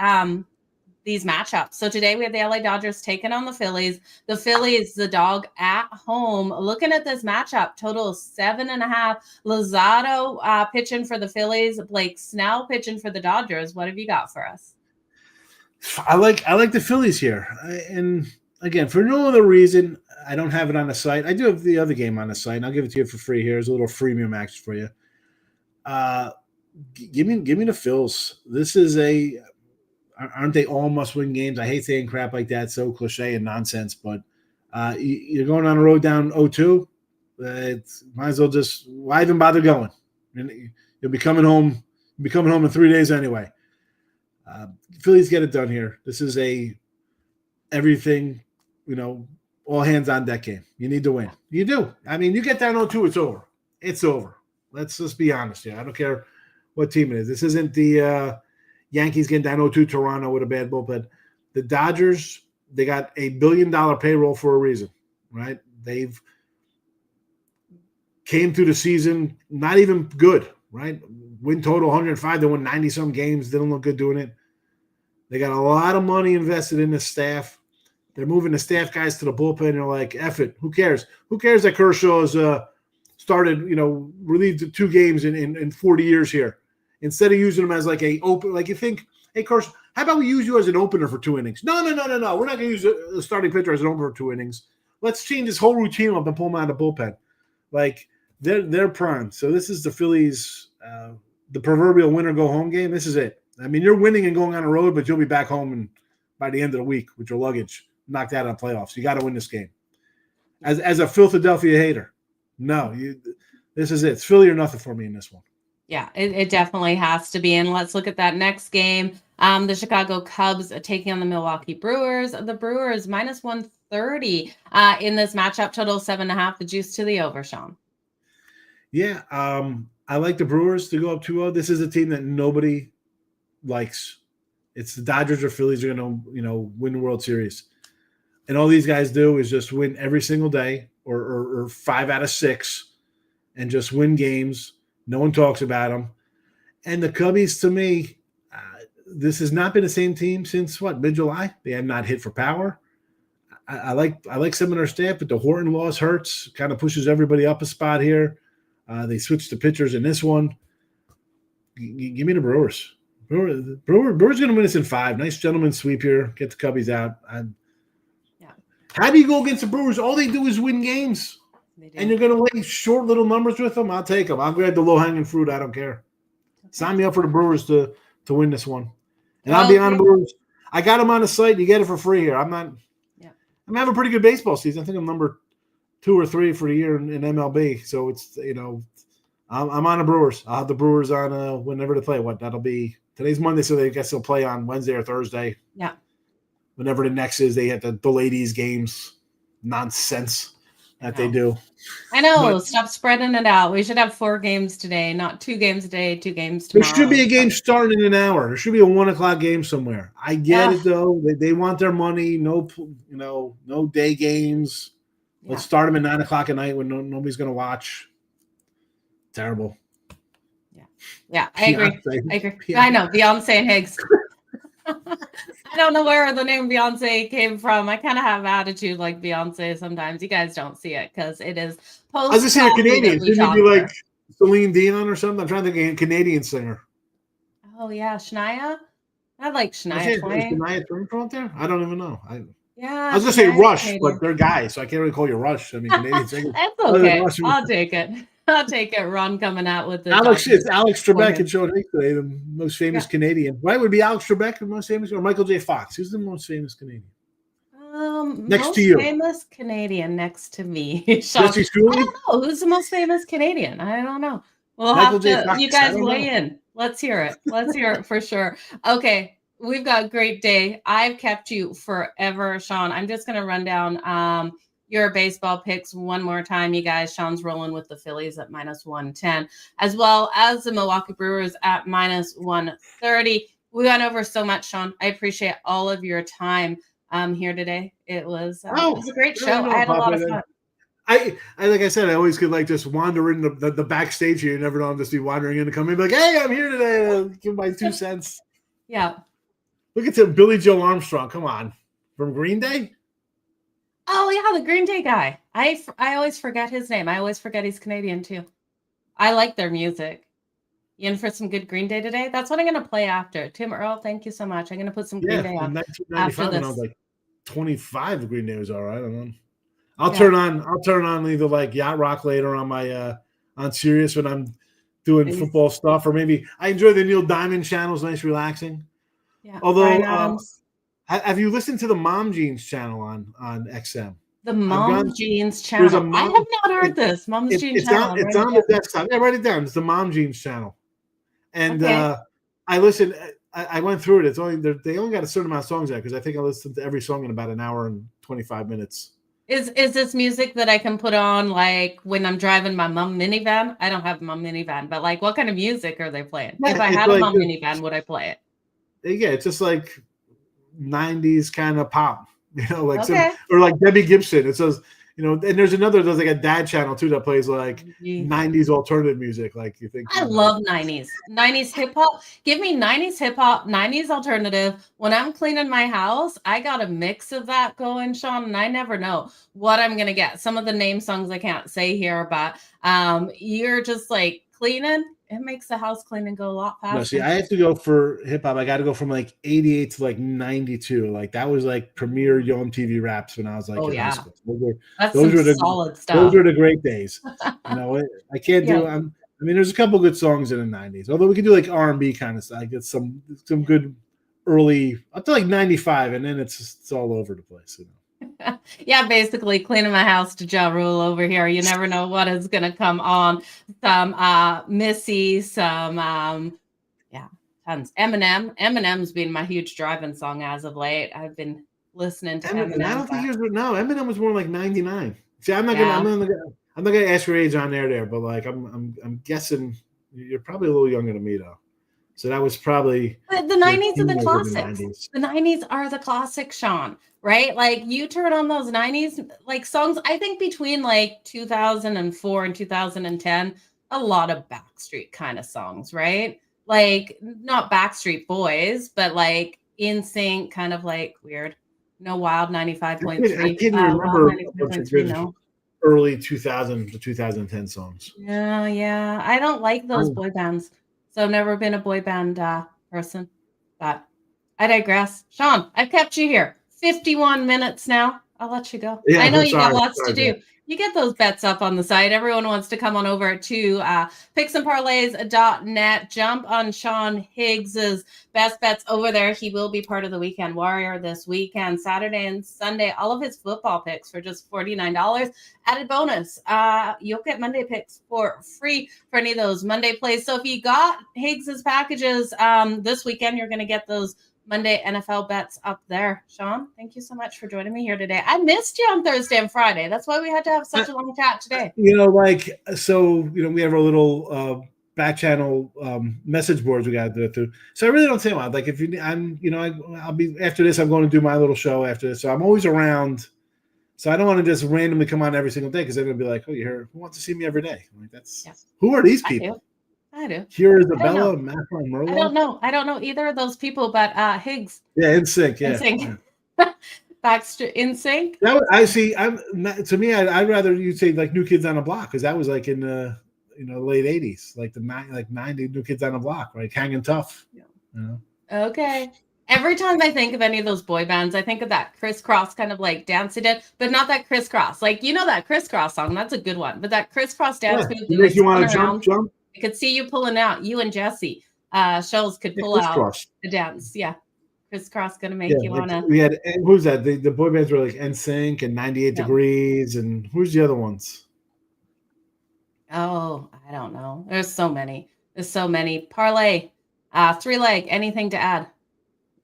these matchups. So today we have the LA Dodgers taking on the Phillies. The Phillies, the dog at home. Looking at this matchup, total 7.5. Lozado pitching for the Phillies. Blake Snell pitching for the Dodgers. What have you got for us? I like the Phillies here. And again, for no other reason, I don't have it on the site. I do have the other game on the site, and I'll give it to you for free here. There's a little freemium action for you. Give me the Phils. This is aren't they all must-win games? I hate saying crap like that, so cliche and nonsense, but you're going on the road down 0-2. Might as well just – why even bother going? You'll be coming home. You'll be coming home in 3 days anyway. Phillies get it done here. This is everything, all hands on deck game. You need to win. You do. I mean, you get down 0-2, it's over. It's over. Let's just be honest here. I don't care what team it is. This isn't the Yankees getting down 0-2 Toronto with a bad bullpen. The Dodgers, they got a $1 billion payroll for a reason, right? They've came through the season not even good, right? Win total 105. They won 90-some games. Didn't look good doing it. They got a lot of money invested in the staff. They're moving the staff guys to the bullpen. And they're like, F it. Who cares? Who cares that Kershaw's started, relieved 2 games in 40 years here? Instead of using him as like a open, like you think, hey, Kershaw, how about we use you as an opener for 2 innings? No. We're not going to use a starting pitcher as an opener for 2 innings. Let's change this whole routine up and pull him out of the bullpen. Like, they're prime. So this is the Phillies, the proverbial win or go home game. This is it. I mean, you're winning and going on the road, but you'll be back home and by the end of the week with your luggage knocked out on playoffs. You got to win this game. As a Philadelphia hater, this is it. It's Philly or nothing for me in this one. Yeah, it definitely has to be. And let's look at that next game. The Chicago Cubs taking on the Milwaukee Brewers. The Brewers minus 130 in this matchup, total 7.5. The juice to the over, Sean. Yeah, I like the Brewers to go up 2-0. This is a team that nobody likes. It's the Dodgers or Phillies are going to, win the World Series. And all these guys do is just win every single day or 5 out of 6 and just win games. No one talks about them. And the Cubbies, to me, this has not been the same team since, mid-July? They have not hit for power. I like some of their staff, but the Horton loss hurts, kind of pushes everybody up a spot here. They switched the pitchers in this one. Give me the Brewers. Brewers going to win this in 5. Nice gentleman sweep here. Get the Cubbies out. How do you go against the Brewers? All they do is win games. And you're going to lay short little numbers with them? I'll take them. I'll grab the low-hanging fruit. I don't care. Okay. Sign me up for the Brewers to win this one. And I'll be on the Brewers. I got them on the site. You get it for free here. I'm having a pretty good baseball season. I think I'm number 2 or 3 for the year in MLB. So it's, I'm on the Brewers. I'll have the Brewers on whenever they play. That'll be – today's Monday, so I guess they'll play on Wednesday or Thursday. Yeah. Whenever the next is, they have to delay these games. Nonsense that they do. I know. Stop spreading it out. We should have 4 games today, not 2 games today, 2 games tomorrow. There should be a game starting in an hour. There should be a 1:00 game somewhere. I get it though. They want their money. No, no day games. Let's start them at 9:00 at night when nobody's going to watch. Terrible. Yeah, I agree. I know. Beyonce and Higgs. I don't know where the name Beyonce came from. I kind of have attitude like Beyonce sometimes. You guys don't see it because it is post. I was just saying Canadian. Didn't you be like Celine Dion or something? I'm trying to think of a Canadian singer. Oh yeah, Shania. I like Shania Twain. Shania Twain from out there? I don't even know. I was gonna say Rush, Canadian. But they're guys, so I can't really call you Rush. I mean, Canadian singer. That's okay. I'll take it. I'll take it. Ron coming out with the Alex Trebek and Sean Hicks today, the most famous Canadian. Why would it be Alex Trebek the most famous, or Michael J. Fox? Who's the most famous Canadian? Next to you. Famous Canadian next to me. Jesse Shuley? I don't know. Who's the most famous Canadian? I don't know. We'll have to. You guys weigh in. Let's hear it. Let's hear it for sure. Okay. We've got a great day. I've kept you forever, Sean. I'm just going to run down your baseball picks one more time, you guys. Sean's rolling with the Phillies at minus 110, as well as the Milwaukee Brewers at minus 130. We went over so much, Sean. I appreciate all of your time here today. It was a great show. I had a lot of fun. I like I said, I always could just wander in the backstage here. You never know, I'm just be wandering in to come in, like, hey, I'm here today. I'll give my 2 cents. Yeah. Look at Billy Joe Armstrong. Come on, from Green Day. Oh yeah, the Green Day guy. I always forget his name. I always forget he's Canadian too. I like their music. You in for some good Green Day today? That's what I'm going to play after. Tim Earl, thank you so much. I'm going to put some Green Day on after this. When I was like 25, the Green Day was all right. I don't know. I'll turn on either like Yacht Rock later on my on Sirius when I'm doing football stuff, or maybe I enjoy the Neil Diamond channels. Nice, relaxing. Yeah. Although, have you listened to the Mom Jeans channel on XM? The Mom Jeans channel. I have not heard this. Mom's Jeans channel. It's on the desktop. Yeah, write it down. It's the Mom Jeans channel. And I listened. I went through it. It's only they only got a certain amount of songs there because I think I listened to every song in about an hour and 25 minutes. Is this music that I can put on like when I'm driving my mom minivan? I don't have a mom minivan, but like what kind of music are they playing? Yeah, if I had a mom minivan, would I play it? Yeah, it's just like 90s kind of pop, like or like Debbie Gibson. It says and there's there's like a dad channel too that plays like 90s alternative music. Like you think I love 90s hip hop. Give me 90s hip hop, 90s alternative. When I'm cleaning my house, I got a mix of that going, Sean, and I never know what I'm gonna get. Some of the name songs I can't say here, but you're just like cleaning. It makes the house cleaning go a lot faster. No, see, I have to go for hip hop. I got to go from like 88 to like 92. Like that was like premier Yo MTV raps when I was like in high school. Those were the solid stuff. Those were the great days. I can't do. I mean, there's a couple good songs in the 90s. Although we could do like R&B kind of stuff. I get some good early up to like 95, and then it's all over the place. Yeah, basically cleaning my house to Ja Rule over here. You never know what is going to come on. Some Missy, some tons. Eminem's been my huge driving song as of late. I've been listening to Eminem. I don't think Eminem was more like 99. See, I'm not gonna ask your age on there, but like I'm guessing you're probably a little younger than me though. So that was probably the 90s are the classics. The 90s are the classics, Sean, right? Like you turn on those 90s like songs, I think between like 2004 and 2010, a lot of Backstreet kind of songs, right? Like not Backstreet Boys, but like NSYNC, kind of like weird. No Wild 95.3. I can't remember early 2000 to 2010 songs. Yeah. I don't like those boy bands. So I've never been a boy band person, but I digress. Sean, I've kept you here 51 minutes now. I'll let you go. Yeah, I know you got lots to do. You get those bets up on the site. Everyone wants to come on over to picksandparlays.net. Jump on Sean Higgs's best bets over there. He will be part of the Weekend Warrior this weekend, Saturday and Sunday. All of his football picks for just $49. Added bonus. You'll get Monday picks for free for any of those Monday plays. So if you got Higgs's packages this weekend, you're going to get those Monday NFL bets up there. Sean, thank you so much for joining me here today. I missed you on Thursday and Friday. That's why we had to have such a long chat today. We have our little back channel message boards we got to do it through. So I really don't say a lot. Like if I'll be after this. I'm going to do my little show after this. So I'm always around. So I don't want to just randomly come on every single day because they're going to be like, "Oh, who wants to see me every day?" I'm like who are these people? I do. Here is Isabella, Matt, and Merlo. I don't know either of those people, but Higgs. Yeah, NSYNC. Yeah. NSYNC. Backstreet NSYNC. I see. To me, I'd rather you say like New Kids on the Block because that was like in the late '80s, like the 90 New Kids on the Block, right? Hanging Tough. Yeah. Okay. Every time I think of any of those boy bands, I think of that crisscross kind of like dance they did, but not that crisscross. Like that crisscross song, that's a good one. But that crisscross dance move, make you want to jump. I could see you pulling out. You and Jesse Schultz could pull out the dance. Yeah. Crisscross going to make you want to. We had, who's that? The boy bands were like NSYNC and 98 Degrees. And who's the other ones? Oh, I don't know. There's so many. Parlay, 3-leg, anything to add?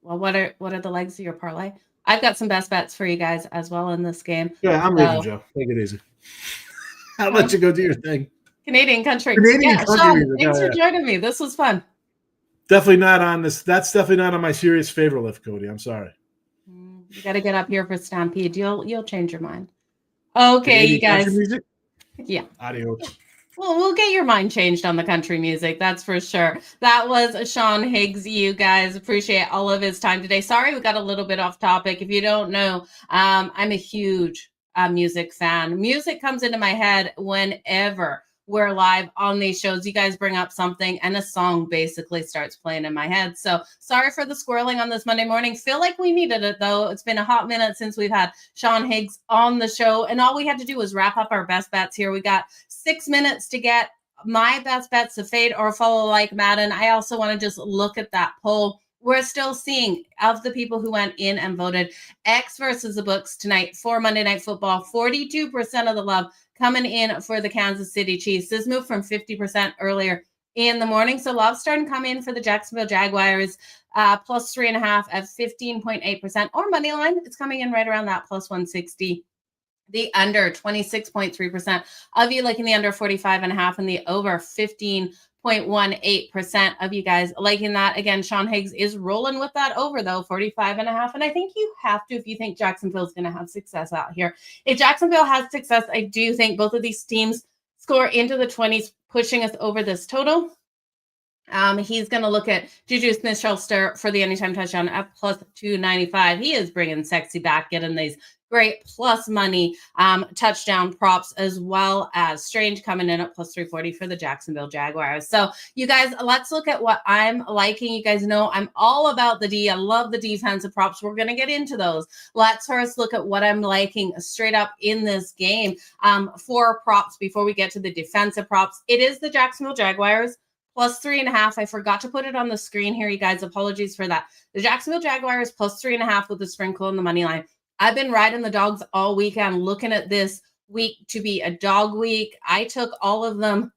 Well, what are the legs of your parlay? I've got some best bets for you guys as well in this game. Yeah, I'm leaving, Joe. Take it easy. I'll let you go do your thing. Canadian country. Sean, thanks for joining me. This was fun. Definitely not on this. That's definitely not on my serious favorite list, Cody. I'm sorry. You got to get up here for Stampede. You'll change your mind. Okay, you guys. Music? Yeah. Adios. Well, we'll get your mind changed on the country music. That's for sure. That was Sean Higgs. You guys appreciate all of his time today. Sorry, we got a little bit off topic. If you don't know, I'm a huge music fan. Music comes into my head whenever we're live on these shows. You guys bring up something and a song basically starts playing in my head. So sorry for the squirreling on this Monday morning. Feel like we needed it though. It's been a hot minute since we've had Sean Higgs on the show, and all we had to do was wrap up our best bets here. We got 6 minutes to get my best bets to fade or follow like Madden. I also want to just look at that poll. We're still seeing, of the people who went in and voted X versus the books tonight for Monday Night Football, 42% of the love coming in for the Kansas City Chiefs. This moved from 50% earlier in the morning. So love starting to come in for the Jacksonville Jaguars, plus 3.5 at 15.8%, or money line. It's coming in right around that plus 160. The under 26.3% of you liking the under 45.5 and the over 15.18% of you guys liking that. Again, Sean Higgs is rolling with that over though, 45.5. And I think you have to if you think Jacksonville's going to have success out here. If Jacksonville has success, I do think both of these teams score into the 20s, pushing us over this total. He's going to look at Juju Smith-Schuster for the anytime touchdown at plus 295. He is bringing sexy back, getting these great plus money touchdown props, as well as Strange coming in at plus 340 for the Jacksonville Jaguars. So you guys, let's look at what I'm liking. You guys know I'm all about the D. I love the defensive props. We're going to get into those. Let's first look at what I'm liking straight up in this game for props before we get to the defensive props. It is the Jacksonville Jaguars. Plus 3.5. I forgot to put it on the screen here, you guys. Apologies for that. The Jacksonville Jaguars plus 3.5 with the sprinkle on the money line. I've been riding the dogs all weekend, looking at this week to be a dog week. I took all of them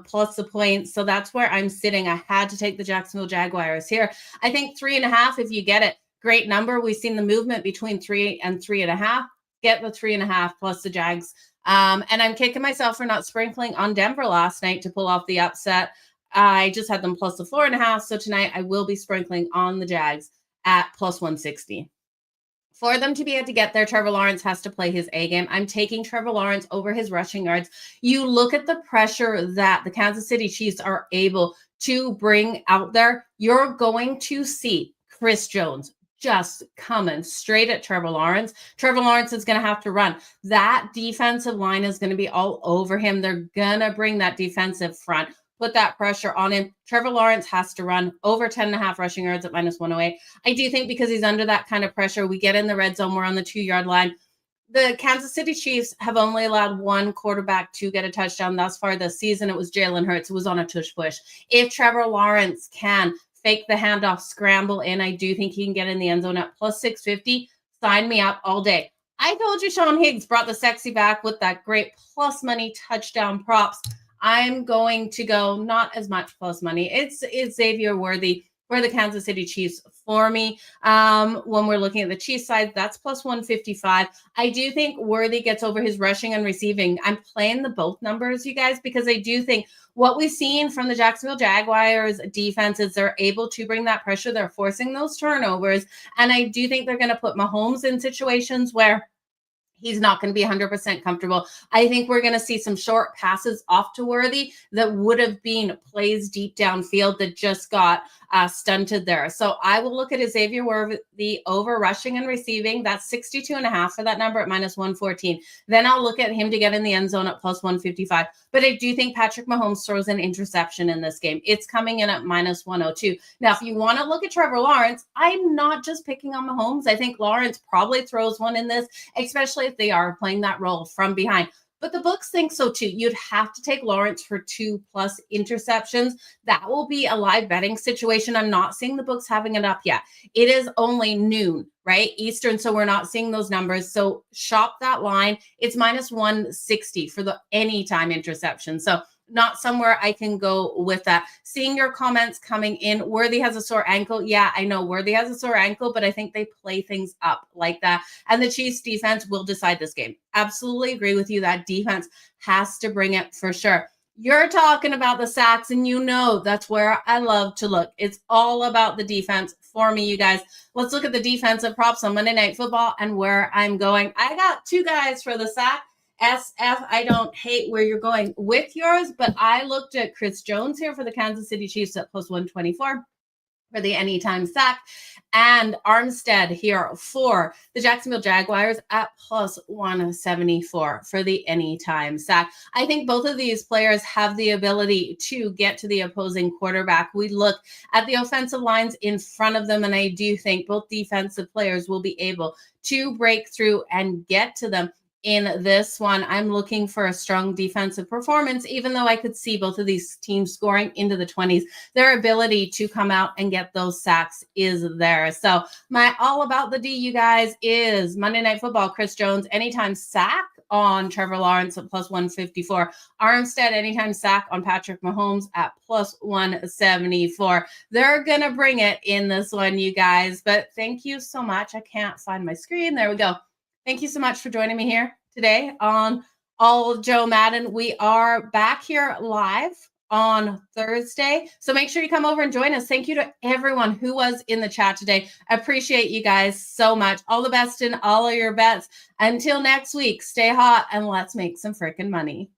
plus the points. So that's where I'm sitting. I had to take the Jacksonville Jaguars here. I think 3.5, if you get it, great number. We've seen the movement between 3 and 3.5. Get the 3.5 plus the Jags. And I'm kicking myself for not sprinkling on Denver last night to pull off the upset. I just had them plus the 4.5. So tonight I will be sprinkling on the Jags at plus 160. For them to be able to get there, Trevor Lawrence has to play his A game. I'm taking Trevor Lawrence over his rushing yards. You look at the pressure that the Kansas City Chiefs are able to bring out there. You're going to see Chris Jones just coming straight at Trevor Lawrence. Trevor Lawrence is going to have to run. That defensive line is going to be all over him. They're going to bring that defensive front, put that pressure on him. Trevor Lawrence has to run over 10.5 rushing yards at minus 108. I do think because he's under that kind of pressure, we get in the red zone, we're on the 2-yard line. The Kansas City Chiefs have only allowed one quarterback to get a touchdown thus far this season. It was Jalen Hurts. It was on a tush push. If Trevor Lawrence can fake the handoff, scramble in, I do think he can get in the end zone at plus 650. Sign me up all day. I told you Sean Higgs brought the sexy back with that great plus money touchdown props. I'm going to go not as much plus money. It's Xavier Worthy for the Kansas City Chiefs for me. When we're looking at the Chiefs side, that's plus 155. I do think Worthy gets over his rushing and receiving. I'm playing the both numbers, you guys, because I do think what we've seen from the Jacksonville Jaguars defense is they're able to bring that pressure. They're forcing those turnovers. And I do think they're going to put Mahomes in situations where he's not going to be 100% comfortable. I think we're going to see some short passes off to Worthy that would have been plays deep downfield that just got stunted there. So I will look at Xavier Worthy over rushing and receiving. That's 62.5 for that number at minus 114. Then I'll look at him to get in the end zone at plus 155. But I do think Patrick Mahomes throws an interception in this game. It's coming in at minus 102. Now, if you want to look at Trevor Lawrence, I'm not just picking on Mahomes. I think Lawrence probably throws one in this, especially if they are playing that role from behind. But the books think so too. You'd have to take Lawrence for 2+ interceptions. That will be a live betting situation. I'm not seeing the books having it up yet. It is only noon, right? Eastern. So we're not seeing those numbers. So shop that line. It's minus 160 for the anytime interception. So not somewhere I can go with that. Seeing your comments coming in. Worthy has a sore ankle. Yeah, I know Worthy has a sore ankle, but I think they play things up like that. And the Chiefs defense will decide this game. Absolutely agree with you. That defense has to bring it for sure. You're talking about the sacks, and you know that's where I love to look. It's all about the defense for me, you guys. Let's look at the defensive props on Monday Night Football and where I'm going. I got two guys for the sack. SF, I don't hate where you're going with yours, but I looked at Chris Jones here for the Kansas City Chiefs at plus 124 for the anytime sack, and Armstead here for the Jacksonville Jaguars at plus 174 for the anytime sack. I think both of these players have the ability to get to the opposing quarterback. We look at the offensive lines in front of them, and I do think both defensive players will be able to break through and get to them. In this one, I'm looking for a strong defensive performance, even though I could see both of these teams scoring into the 20s. Their ability to come out and get those sacks is there. So my all about the D, you guys, is Monday Night Football, Chris Jones, anytime sack on Trevor Lawrence at plus 154. Armstead, anytime sack on Patrick Mahomes at plus 174. They're going to bring it in this one, you guys. But thank you so much. I can't find my screen. There we go. Thank you so much for joining me here today on All-Jo Madden. We are back here live on Thursday. So make sure you come over and join us. Thank you to everyone who was in the chat today. I appreciate you guys so much. All the best in all of your bets. Until next week, stay hot and let's make some freaking money.